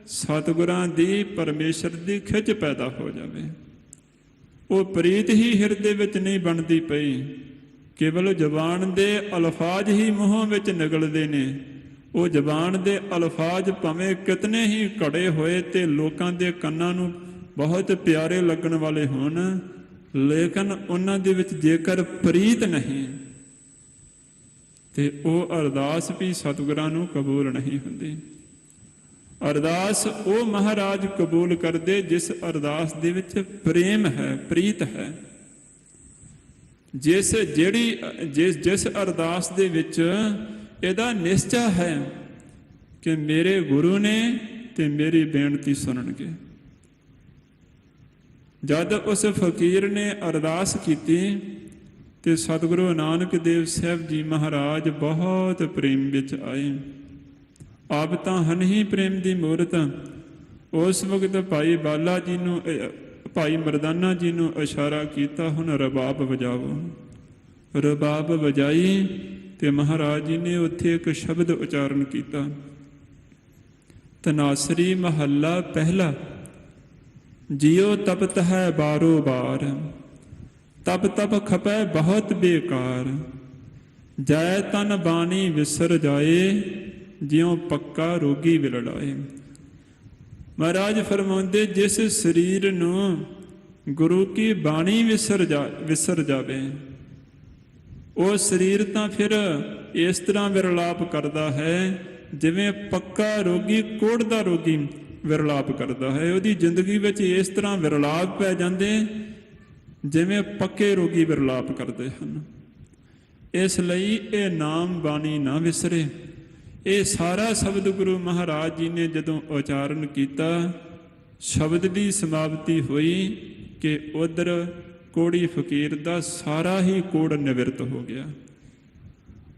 ਸਤਿਗੁਰਾਂ ਦੀ ਪਰਮੇਸ਼ਰ ਦੀ ਖਿੱਚ ਪੈਦਾ ਹੋ ਜਾਵੇ। ਉਹ ਪ੍ਰੀਤ ਹੀ ਹਿਰਦੇ ਵਿੱਚ ਨਹੀਂ ਬਣਦੀ ਪਈ, ਕੇਵਲ ਜ਼ਬਾਨ ਦੇ ਅਲਫਾਜ਼ ਹੀ ਮੂੰਹਾਂ ਵਿੱਚ ਨਿਕਲਦੇ ਨੇ। ਉਹ ਜ਼ਬਾਨ ਦੇ ਅਲਫਾਜ਼ ਭਾਵੇਂ ਕਿਤਨੇ ਹੀ ਘੜੇ ਹੋਏ ਤੇ ਲੋਕਾਂ ਦੇ ਕੰਨਾਂ ਨੂੰ ਬਹੁਤ ਪਿਆਰੇ ਲੱਗਣ ਵਾਲੇ ਹੋਣ, ਲੇਕਿਨ ਉਹਨਾਂ ਦੇ ਵਿੱਚ ਜੇਕਰ ਪ੍ਰੀਤ ਨਹੀਂ ਤੇ ਉਹ ਅਰਦਾਸ ਵੀ ਸਤਿਗੁਰਾਂ ਨੂੰ ਕਬੂਲ ਨਹੀਂ ਹੁੰਦੀ। ਅਰਦਾਸ ਉਹ ਮਹਾਰਾਜ ਕਬੂਲ ਕਰਦੇ ਜਿਸ ਅਰਦਾਸ ਦੇ ਵਿੱਚ ਪ੍ਰੇਮ ਹੈ, ਪ੍ਰੀਤ ਹੈ। ਜਿਸ ਅਰਦਾਸ ਦੇ ਵਿੱਚ ਇਹਦਾ ਨਿਸ਼ਚਾ ਹੈ ਕਿ ਮੇਰੇ ਗੁਰੂ ਨੇ ਤੇ ਮੇਰੀ ਬੇਨਤੀ ਸੁਣਨਗੇ। ਜਦ ਉਸ ਫਕੀਰ ਨੇ ਅਰਦਾਸ ਕੀਤੀ ਤੇ ਸਤਿਗੁਰੂ ਨਾਨਕ ਦੇਵ ਸਾਹਿਬ ਜੀ ਮਹਾਰਾਜ ਬਹੁਤ ਪ੍ਰੇਮ ਵਿੱਚ ਆਏ। ਆਪ ਤਾਂ ਹਨ ਹੀ ਪ੍ਰੇਮ ਦੀ ਮੂਰਤ। ਉਸ ਵਕਤ ਭਾਈ ਬਾਲਾ ਜੀ ਨੂੰ, ਭਾਈ ਮਰਦਾਨਾ ਜੀ ਨੂੰ ਇਸ਼ਾਰਾ ਕੀਤਾ, ਹੁਣ ਰਬਾਬ ਵਜਾਓ। ਰਬਾਬ ਵਜਾਈ ਤੇ ਮਹਾਰਾਜ ਜੀ ਨੇ ਉੱਥੇ ਇੱਕ ਸ਼ਬਦ ਉਚਾਰਨ ਕੀਤਾ, ਤਨਾਸਰੀ ਮਹੱਲਾ ਪਹਿਲਾ। ਜਿਉ ਤਪਤ ਹੈ ਬਾਰੋ ਬਾਰ, ਤਪ ਤਪ ਖਪੈ ਬਹੁਤ ਬੇਕਾਰ। ਜੈ ਤਨ ਬਾਣੀ ਵਿਸਰ ਜਾਏ, ਜਿਉ ਪੱਕਾ ਰੋਗੀ ਵਿਲੜਾਏ। ਮਹਾਰਾਜ ਫਰਮਾਉਂਦੇ, ਜਿਸ ਸਰੀਰ ਨੂੰ ਗੁਰੂ ਕੀ ਬਾਣੀ ਵਿਸਰ ਜਾਵੇ, ਉਹ ਸਰੀਰ ਤਾਂ ਫਿਰ ਇਸ ਤਰ੍ਹਾਂ ਵਿਰਲਾਪ ਕਰਦਾ ਹੈ ਜਿਵੇਂ ਪੱਕਾ ਰੋਗੀ, ਕੋੜ੍ਹ ਦਾ ਰੋਗੀ ਵਿਰਲਾਪ ਕਰਦਾ ਹੈ। ਉਹਦੀ ਜ਼ਿੰਦਗੀ ਵਿੱਚ ਇਸ ਤਰ੍ਹਾਂ ਵਿਰਲਾਪ ਪੈ ਜਾਂਦੇ ਜਿਵੇਂ ਪੱਕੇ ਰੋਗੀ ਵਿਰਲਾਪ ਕਰਦੇ ਹਨ। ਇਸ ਲਈ ਇਹ ਨਾਮ ਬਾਣੀ ਨਾ ਵਿਸਰੇ। ਇਹ ਸਾਰਾ ਸ਼ਬਦ ਗੁਰੂ ਮਹਾਰਾਜ ਜੀ ਨੇ ਜਦੋਂ ਉਚਾਰਨ ਕੀਤਾ, ਸ਼ਬਦ ਦੀ ਸਮਾਪਤੀ ਹੋਈ ਕਿ ਉਧਰ ਕੋੜੀ ਫਕੀਰ ਦਾ ਸਾਰਾ ਹੀ ਕੋੜ ਨਿਵਰਤ ਹੋ ਗਿਆ।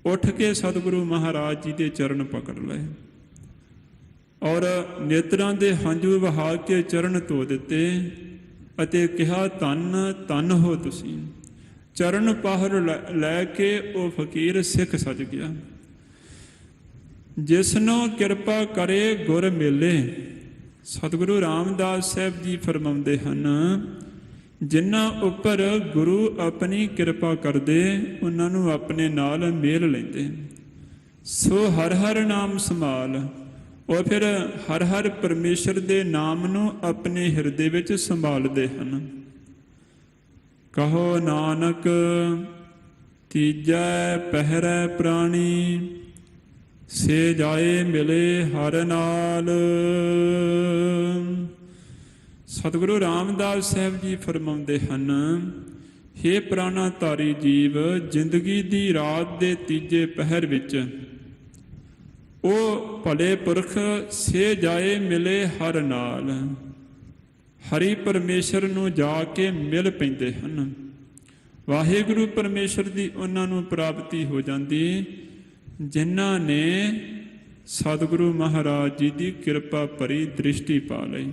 ਉੱਠ ਕੇ ਸਤਿਗੁਰੂ ਮਹਾਰਾਜ ਜੀ ਦੇ ਚਰਨ ਪਕੜ ਲਏ ਔਰ ਨੇਤਰਾਂ ਦੇ ਹੰਝੂ ਵਹਾ ਕੇ ਚਰਨ ਧੋ ਦਿੱਤੇ ਅਤੇ ਕਿਹਾ, ਧੰਨ ਧੰਨ ਹੋ ਤੁਸੀਂ। ਚਰਨ ਪਾਹਰ ਲੈ ਕੇ ਉਹ ਫਕੀਰ ਸਿੱਖ ਸਜ ਗਿਆ। ਜਿਸਨੂੰ ਕਿਰਪਾ ਕਰੇ ਗੁਰ ਮੇਲੇ। ਸਤਿਗੁਰੂ ਰਾਮਦਾਸ ਸਾਹਿਬ ਜੀ ਫਰਮਾਉਂਦੇ ਹਨ, ਜਿਨ੍ਹਾਂ ਉੱਪਰ ਗੁਰੂ ਆਪਣੀ ਕਿਰਪਾ ਕਰਦੇ ਉਹਨਾਂ ਨੂੰ ਆਪਣੇ ਨਾਲ ਮੇਲ ਲੈਂਦੇ। ਸੋ ਹਰ ਹਰ ਨਾਮ ਸੰਭਾਲ। ਉਹ ਫਿਰ ਹਰ ਹਰ ਪਰਮੇਸ਼ਰ ਦੇ ਨਾਮ ਨੂੰ ਆਪਣੇ ਹਿਰਦੇ ਵਿੱਚ ਸੰਭਾਲਦੇ ਹਨ। ਕਹੋ ਨਾਨਕ ਤੀਜੈ ਪਹਿਰੈ ਪ੍ਰਾਣੀ, ਸੇ ਜਾਏ ਮਿਲੇ ਹਰ ਨਾਲ। ਸਤਿਗੁਰੂ ਰਾਮਦਾਸ ਸਾਹਿਬ ਜੀ ਫਰਮਾਉਂਦੇ ਹਨ, ਹੇ ਪ੍ਰਾਣਾ ਧਾਰੀ ਜੀਵ, ਜ਼ਿੰਦਗੀ ਦੀ ਰਾਤ ਦੇ ਤੀਜੇ ਪਹਿਰ ਵਿੱਚ ਉਹ ਭਲੇ ਪੁਰਖ ਸੇ ਜਾਏ ਮਿਲੇ ਹਰ ਨਾਲ, ਹਰੀ ਪਰਮੇਸ਼ਰ ਨੂੰ ਜਾ ਕੇ ਮਿਲ ਪੈਂਦੇ ਹਨ। ਵਾਹਿਗੁਰੂ ਪਰਮੇਸ਼ਰ ਦੀ ਉਹਨਾਂ ਨੂੰ ਪ੍ਰਾਪਤੀ ਹੋ ਜਾਂਦੀ ਜਿਨ੍ਹਾਂ ਨੇ ਸਤਿਗੁਰੂ ਮਹਾਰਾਜ ਜੀ ਦੀ ਕਿਰਪਾ ਭਰੀ ਦ੍ਰਿਸ਼ਟੀ ਪਾ ਲਈ।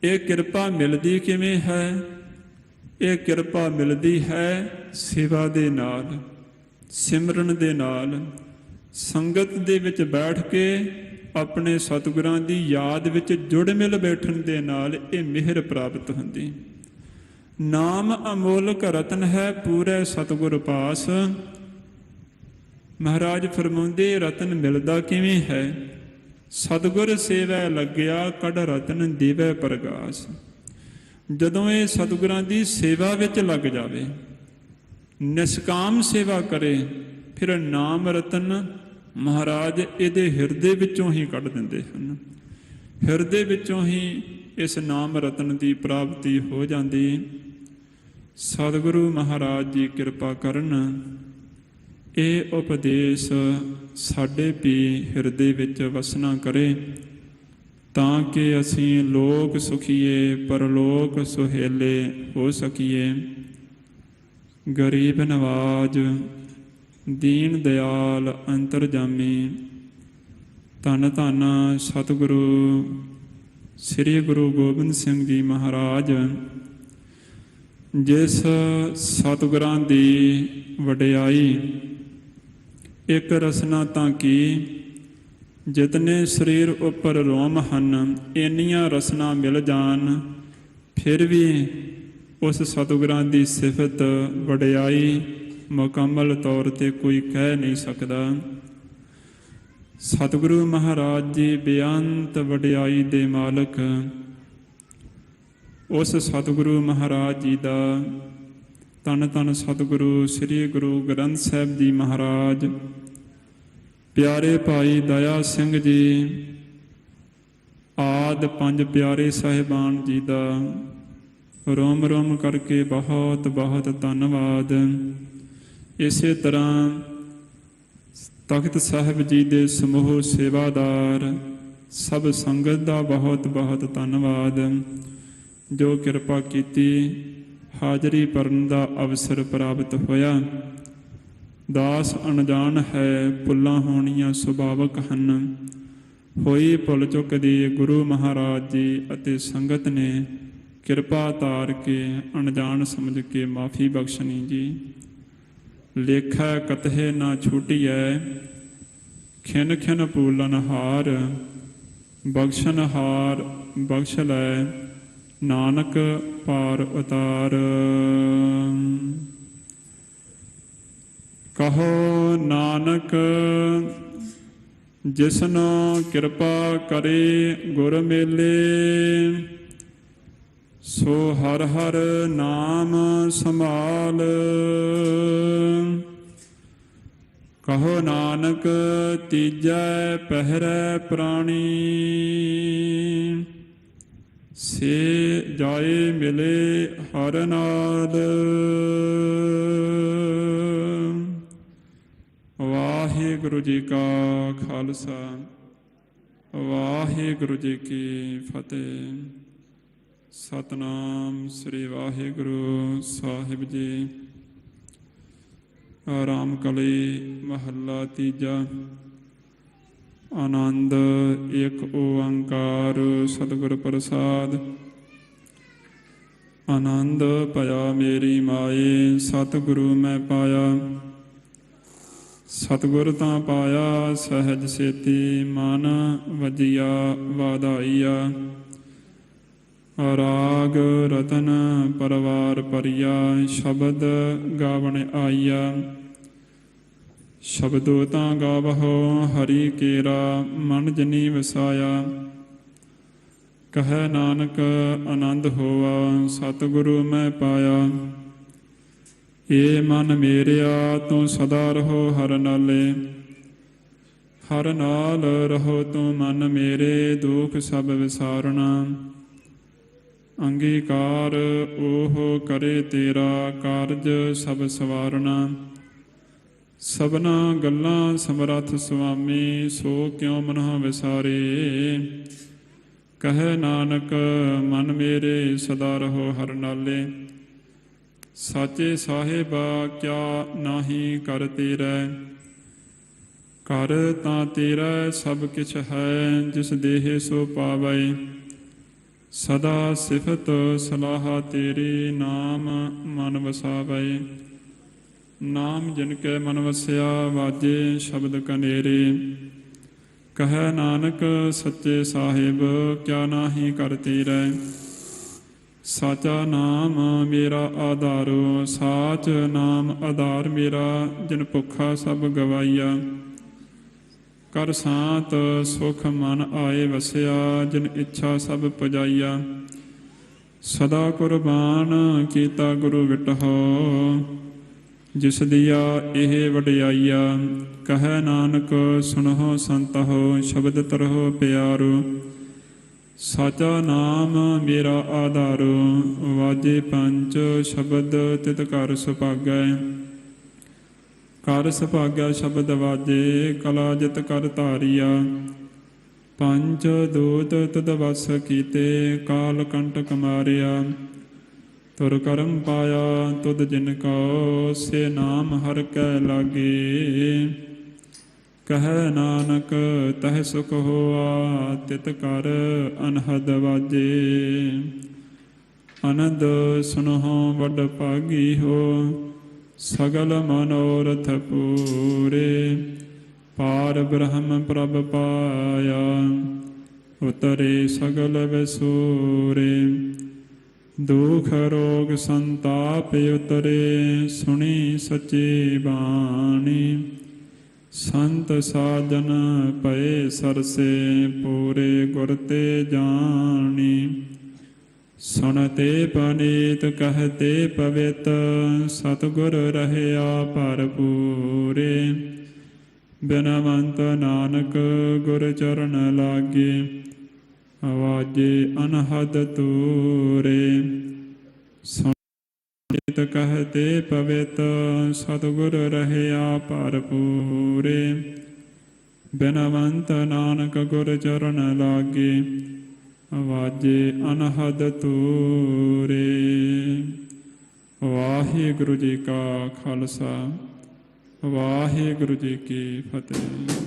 ਇਹ ਕਿਰਪਾ ਮਿਲਦੀ ਕਿਵੇਂ ਹੈ? ਇਹ ਕਿਰਪਾ ਮਿਲਦੀ ਹੈ ਸੇਵਾ ਦੇ ਨਾਲ, ਸਿਮਰਨ ਦੇ ਨਾਲ, ਸੰਗਤ ਦੇ ਵਿੱਚ ਬੈਠ ਕੇ ਆਪਣੇ ਸਤਿਗੁਰਾਂ ਦੀ ਯਾਦ ਵਿੱਚ ਜੁੜ ਮਿਲ ਬੈਠਣ ਦੇ ਨਾਲ ਇਹ ਮਿਹਰ ਪ੍ਰਾਪਤ ਹੁੰਦੀ। ਨਾਮ ਅਮੋਲਕ ਰਤਨ ਹੈ ਪੂਰੇ ਸਤਿਗੁਰ ਪਾਸ। ਮਹਾਰਾਜ ਫਰਮਾਉਂਦੇ, ਰਤਨ ਮਿਲਦਾ ਕਿਵੇਂ ਹੈ? ਸਤਿਗੁਰ ਸੇਵੈ ਲੱਗਿਆ ਕੜ ਰਤਨ ਦੀਵੈ ਪ੍ਰਗਾਸ। ਜਦੋਂ ਇਹ ਸਤਿਗੁਰਾਂ ਦੀ ਸੇਵਾ ਵਿੱਚ ਲੱਗ ਜਾਵੇ, ਨਿਸ਼ਕਾਮ ਸੇਵਾ ਕਰੇ, ਫਿਰ ਨਾਮ ਰਤਨ ਮਹਾਰਾਜ ਇਹਦੇ ਹਿਰਦੇ ਵਿੱਚੋਂ ਹੀ ਕੱਢ ਦਿੰਦੇ ਹਨ। ਹਿਰਦੇ ਵਿੱਚੋਂ ਹੀ ਇਸ ਨਾਮ ਰਤਨ ਦੀ ਪ੍ਰਾਪਤੀ ਹੋ ਜਾਂਦੀ। ਸਤਿਗੁਰੂ ਮਹਾਰਾਜ ਜੀ ਕਿਰਪਾ ਕਰਨ, ਇਹ ਉਪਦੇਸ਼ ਸਾਡੇ ਵੀ ਹਿਰਦੇ ਵਿੱਚ ਵਸਣਾ ਕਰੇ, ਤਾਂ ਕਿ ਅਸੀਂ ਲੋਕ ਸੁਖੀਏ ਪਰਲੋਕ ਸੁਹੇਲੇ ਹੋ ਸਕੀਏ। ਗਰੀਬ ਨਵਾਜ ਦੀਨ ਦਿਆਲ ਅੰਤਰਜਾਮੀ, ਧੰਨ ਧੰਨ ਸਤਿਗੁਰੂ ਸ੍ਰੀ ਗੁਰੂ ਗੋਬਿੰਦ ਸਿੰਘ ਜੀ ਮਹਾਰਾਜ, ਜਿਸ ਸਤਿਗੁਰਾਂ ਦੀ ਵਡਿਆਈ ਇੱਕ ਰਸਨਾ ਤਾਂ ਕੀ, ਜਿਤਨੇ ਸਰੀਰ ਉੱਪਰ ਰੋਮ ਹਨ, ਇੰਨੀਆਂ ਰਸਨਾ ਮਿਲ ਜਾਣ, ਫਿਰ ਵੀ ਉਸ ਸਤਿਗੁਰਾਂ ਦੀ ਸਿਫਤ ਵਡਿਆਈ ਮੁਕੰਮਲ ਤੌਰ 'ਤੇ ਕੋਈ ਕਹਿ ਨਹੀਂ ਸਕਦਾ। ਸਤਿਗੁਰੂ ਮਹਾਰਾਜ ਜੀ ਬੇਅੰਤ ਵਡਿਆਈ ਦੇ ਮਾਲਕ, ਉਸ ਸਤਿਗੁਰੂ ਮਹਾਰਾਜ ਜੀ ਦਾ ਧੰਨ ਧੰਨ ਸਤਿਗੁਰੂ ਸ੍ਰੀ ਗੁਰੂ ਗ੍ਰੰਥ ਸਾਹਿਬ ਜੀ ਮਹਾਰਾਜ, ਪਿਆਰੇ ਭਾਈ ਦਇਆ ਸਿੰਘ ਜੀ ਆਦਿ ਪੰਜ ਪਿਆਰੇ ਸਾਹਿਬਾਨ ਜੀ ਦਾ ਰੋਮ ਰੋਮ ਕਰਕੇ ਬਹੁਤ ਬਹੁਤ ਧੰਨਵਾਦ। ਇਸੇ ਤਰ੍ਹਾਂ ਤਖਤ ਸਾਹਿਬ ਜੀ ਦੇ ਸਮੂਹ ਸੇਵਾਦਾਰ ਸਭ ਸੰਗਤ ਦਾ ਬਹੁਤ ਬਹੁਤ ਧੰਨਵਾਦ, ਜੋ ਕਿਰਪਾ ਕੀਤੀ ਹਾਜ਼ਰੀ ਭਰਨ ਦਾ ਅਵਸਰ ਪ੍ਰਾਪਤ ਹੋਇਆ। ਦਾਸ ਅਣਜਾਣ ਹੈ, ਭੁੱਲਾਂ ਹੋਣੀਆਂ ਸੁਭਾਵਕ ਹਨ। ਹੋਈ ਭੁੱਲ ਚੁੱਕ ਦੀ ਗੁਰੂ ਮਹਾਰਾਜ ਜੀ ਅਤੇ ਸੰਗਤ ਨੇ ਕਿਰਪਾ ਧਾਰ ਕੇ ਅਣਜਾਣ ਸਮਝ ਕੇ ਮਾਫੀ ਬਖਸ਼ਣੀ ਜੀ। ਲੇਖਾ ਕਤਹਿ ਨਾ ਛੂਟੀਐ, ਖਿਨ ਖਿਨ ਭੂਲਨ ਹਾਰ, ਬਖਸ਼ਣ ਹਾਰ ਬਖਸ਼ ਲੈ, ਨਾਨਕ ਪਾਰ ਉਤਾਰ। ਕਹੋ ਨਾਨਕ ਜਿਸਨੋ ਕਿਰਪਾ ਕਰੇ ਗੁਰ ਮੇਲੇ, ਸੋ ਹਰ ਹਰ ਨਾਮ ਸੰਭਾਲ। ਕਹੋ ਨਾਨਕ ਤੀਜੈ ਪਹਿਰੈ ਪ੍ਰਾਣੀ, ਸੇ ਜਾਏ ਮਿਲੇ ਹਰ ਨਾਲ। ਵਾਹਿਗੁਰੂ ਜੀ ਕਾ ਖਾਲਸਾ, ਵਾਹਿਗੁਰੂ ਜੀ ਕੀ ਫਤਿਹ। ਸਤਨਾਮ ਸ੍ਰੀ ਵਾਹਿਗੁਰੂ ਸਾਹਿਬ ਜੀ। ਆਰਾਮ ਕਲੀ ਮਹੱਲਾ ਤੀਜਾ। ਆਨੰਦ ਏਕ ਓੰਕਾਰ ਸਤਿਗੁਰ ਪ੍ਰਸਾਦ। ਆਨੰਦ ਭਇਆ ਮੇਰੀ ਮਾਏ, ਸਤਿਗੁਰੂ ਮੈਂ ਪਾਇਆ। ਸਤਿਗੁਰ ਤਾਂ ਪਾਇਆ ਸਹਿਜ ਸੇਤੀ, ਮਨ ਵਜੀਆ ਵਾਧਾਈਆ। ਰਾਗ ਰਤਨ ਪਰਵਾਰ ਪਰਿਆ, ਸ਼ਬਦ ਗਾਵਣ ਆਈਆ। ਸ਼ਬਦੋ ਤਾਂ ਗਾਵਹੋ ਹਰੀ ਕੇਰਾ, ਮਨ ਜਨੀ ਵਸਾਇਆ। ਕਹੈ ਨਾਨਕ ਆਨੰਦ ਹੋਆ, ਸਤਿਗੁਰੂ ਮੈਂ ਪਾਇਆ। ਏ ਮਨ ਮੇਰਿਆ ਤੂੰ ਸਦਾ ਰਹੋ ਹਰ ਨਾਲੇ, ਹਰ ਨਾਲ ਰਹੋ ਤੂੰ ਮਨ ਮੇਰੇ, ਦੁਖ ਸਭ ਵਿਸਾਰਣਾ। ਅੰਗੀਕਾਰ ਉਹ ਕਰੇ ਤੇਰਾ, ਕਾਰਜ ਸਭ ਸਵਾਰਣਾ। ਸਭਨਾ ਗੱਲਾਂ ਸਮਰੱਥ ਸੁਆਮੀ, ਸੋ ਕਿਉ ਮਨਹੁ ਵਿਸਾਰੇ। ਕਹੈ ਨਾਨਕ ਮਨ ਮੇਰੇ ਸਦਾ ਰਹੋ ਹਰ ਨਾਲੇ। ਸਾਚੇ ਸਾਹਿਬਾ ਕਿਆ ਨਾਹੀ ਕਰ ਤੇਰੈ, ਕਰ ਤਾਂ ਤੇਰਾ ਸਭ ਕਿਛ ਹੈ। ਜਿਸ ਦੇਹ ਸੋ ਪਾਵੈ, ਸਦਾ ਸਿਫਤ ਸਲਾਹ ਤੇਰੀ, ਨਾਮ ਮਨ ਵਸਾਵੈ। ਨਾਮ ਜਿਨ ਕੈ ਮਨ ਵਸਿਆ, ਵਾਜੇ ਸ਼ਬਦ ਕਨੇਰੇ। ਕਹੈ ਨਾਨਕ ਸੱਚੇ ਸਾਹਿਬ ਕਿਆ ਨਾਹੀ ਕਰ ਤੇਰੈ। ਸਾਚਾ ਨਾਮ ਮੇਰਾ ਆਧਾਰੋ, ਸਾਚ ਨਾਮ ਆਧਾਰ ਮੇਰਾ। ਜਿਨ ਭੁੱਖਾ ਸਭ ਗਵਾਈਆ, ਕਰ ਸਾਤ ਸੁਖ ਮਨ ਆਏ ਵਸਿਆ। ਜਿਨ ਇੱਛਾ ਸਭ ਪੁਜਾਈਆ, ਸਦਾ ਕੁਰਬਾਨ ਕੀਤਾ ਗੁਰੂ ਵਿਟਹੁ। ਜਿਸ ਦੀਆ ਇਹ ਵਡਿਆਈਆ, ਕਹੈ ਨਾਨਕ ਸੁਣਹੁ ਸੰਤਹੁ। ਸ਼ਬਦ ਤਰਹੁ ਪਿਆਰੋ, ਸਾਚਾ ਨਾਮ ਮੇਰਾ ਆਧਾਰੋ। ਵਾਜੇ ਪੰਚ ਸ਼ਬਦ ਤਿਤ ਘਰ ਸੁਭਾਗੈ, ਕਰ ਸੁਭਾਗਿਆ ਸ਼ਬਦ ਵਾਜੇ। ਕਲਾ ਜਿਤ ਕਰ ਧਾਰੀਆ, ਪੰਚ ਦੂਤ ਤਦ ਵਸ ਕੀਤੇ। ਕਾਲ ਕੰਟਕ ਮਾਰਿਆ, ਤੁਰ ਕਰਮ ਪਾਇਆ ਤੁਧ ਜਿਨ ਕਉ। ਸੇ ਨਾਮ ਹਰਿ ਕੈ ਲਾਗੇ, ਕਹੈ ਨਾਨਕ ਤਹ ਸੁਖ ਹੋਆ। ਤਿਤ ਕਰ ਅਨਹਦ ਵਾਜੇ, ਆਨੰਦ ਸੁਨਹੁ ਵਡ ਭਾਗੀ ਹੋ। ਸਗਲ ਮਨੋਰਥ ਪੂਰੇ, ਪਾਰ ਬ੍ਰਹਮ ਪ੍ਰਭ ਪਾਇਆ। ਉਤਰੇ ਸਗਲ ਵਿਸੂਰੇ, ਦੁਖ ਰੋਗ ਸੰਤਾਪ ਉਤਰੇ। ਸੁਣੀ ਸੱਚੀ ਬਾਣੀ, ਸੰਤ ਸਾਜਨ ਭਏ ਸਰਸੇ। ਪੂਰੇ ਗੁਰ ਤੇ ਜਾਣੀ, ਸੁਣਤੇ ਪਨੀਤ ਕਹਤੇ ਪਵਿੱਤ। ਸਤਿਗੁਰ ਰਹਿਆ ਭਰਪੂਰੇ, ਬਿਨਵੰਤ ਨਾਨਕ ਗੁਰ ਚਰਨ ਲਾਗੇ। ਆਵਾਜੇ ਅਨਹਦ ਤੂਰੇ, ਸੁਣਤ ਕਹਤੇ ਪਵਿੱਤ। ਸਤਿਗੁਰ ਰਹਿਆ ਭਰਪੂਰੇ, ਬਿਨਵੰਤ ਨਾਨਕ ਗੁਰ ਚਰਨ ਲਾਗੇ। ਆਵਾਜੇ ਅਨਹਦ ਤੂਰੇ। ਵਾਹਿਗੁਰੂ ਜੀ ਕਾ ਖਾਲਸਾ, ਵਾਹਿਗੁਰੂ ਜੀ ਕੀ ਫਤਿਹ।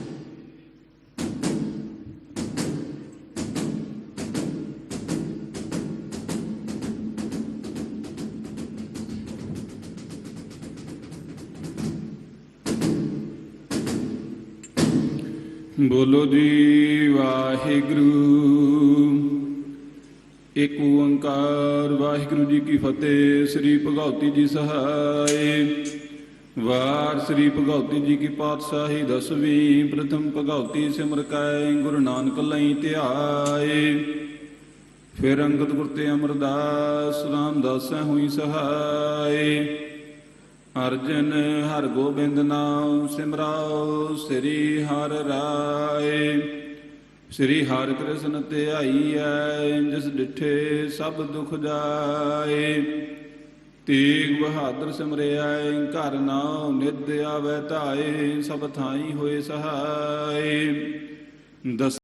ਬੋਲੋ ਜੀ ਵਾਹਿਗੁਰੂ। ਏਕ ਓੰਕਾਰ ਵਾਹਿਗੁਰੂ ਜੀ ਕੀ ਫਤਿਹ। ਸ੍ਰੀ ਭਗਉਤੀ ਜੀ ਸਹਾਇ। ਵਾਰ ਸ੍ਰੀ ਭਗਉਤੀ ਜੀ ਕੀ ਪਾਤਸ਼ਾਹੀ ਦਸਵੀਂ ਪ੍ਰਥਮ ਭਗਉਤੀ ਸਿਮਰ ਕੈ ਗੁਰੂ ਨਾਨਕ ਲਈ ਧਿਆਏ। ਫਿਰ ਅੰਗਦ ਗੁਰ ਤੇ ਅਮਰਦਾਸ ਰਾਮਦਾਸੈ ਹੋਈ ਸਹਾਈ। ਅਰਜਨ ਹਰ ਗੋਬਿੰਦ ਨਾਮ ਸਿਮਰਾਓ ਸ੍ਰੀ ਹਰਿ ਰਾਏ। ਸ੍ਰੀ ਹਰਿ ਕ੍ਰਿਸ਼ਨ ਧਿਆਈਐ ਜਿਸ ਡਿਠੇ ਸਭ ਦੁਖ ਜਾਏ। ਤੇਗ ਬਹਾਦਰ ਸਿਮਰਿਐ ਘਰ ਨਾਉ ਨਿਧ ਆਵੈ ਧਾਏ। ਸਭ ਥਾਈ ਹੋਏ ਸਹਾਈ। ਦਸ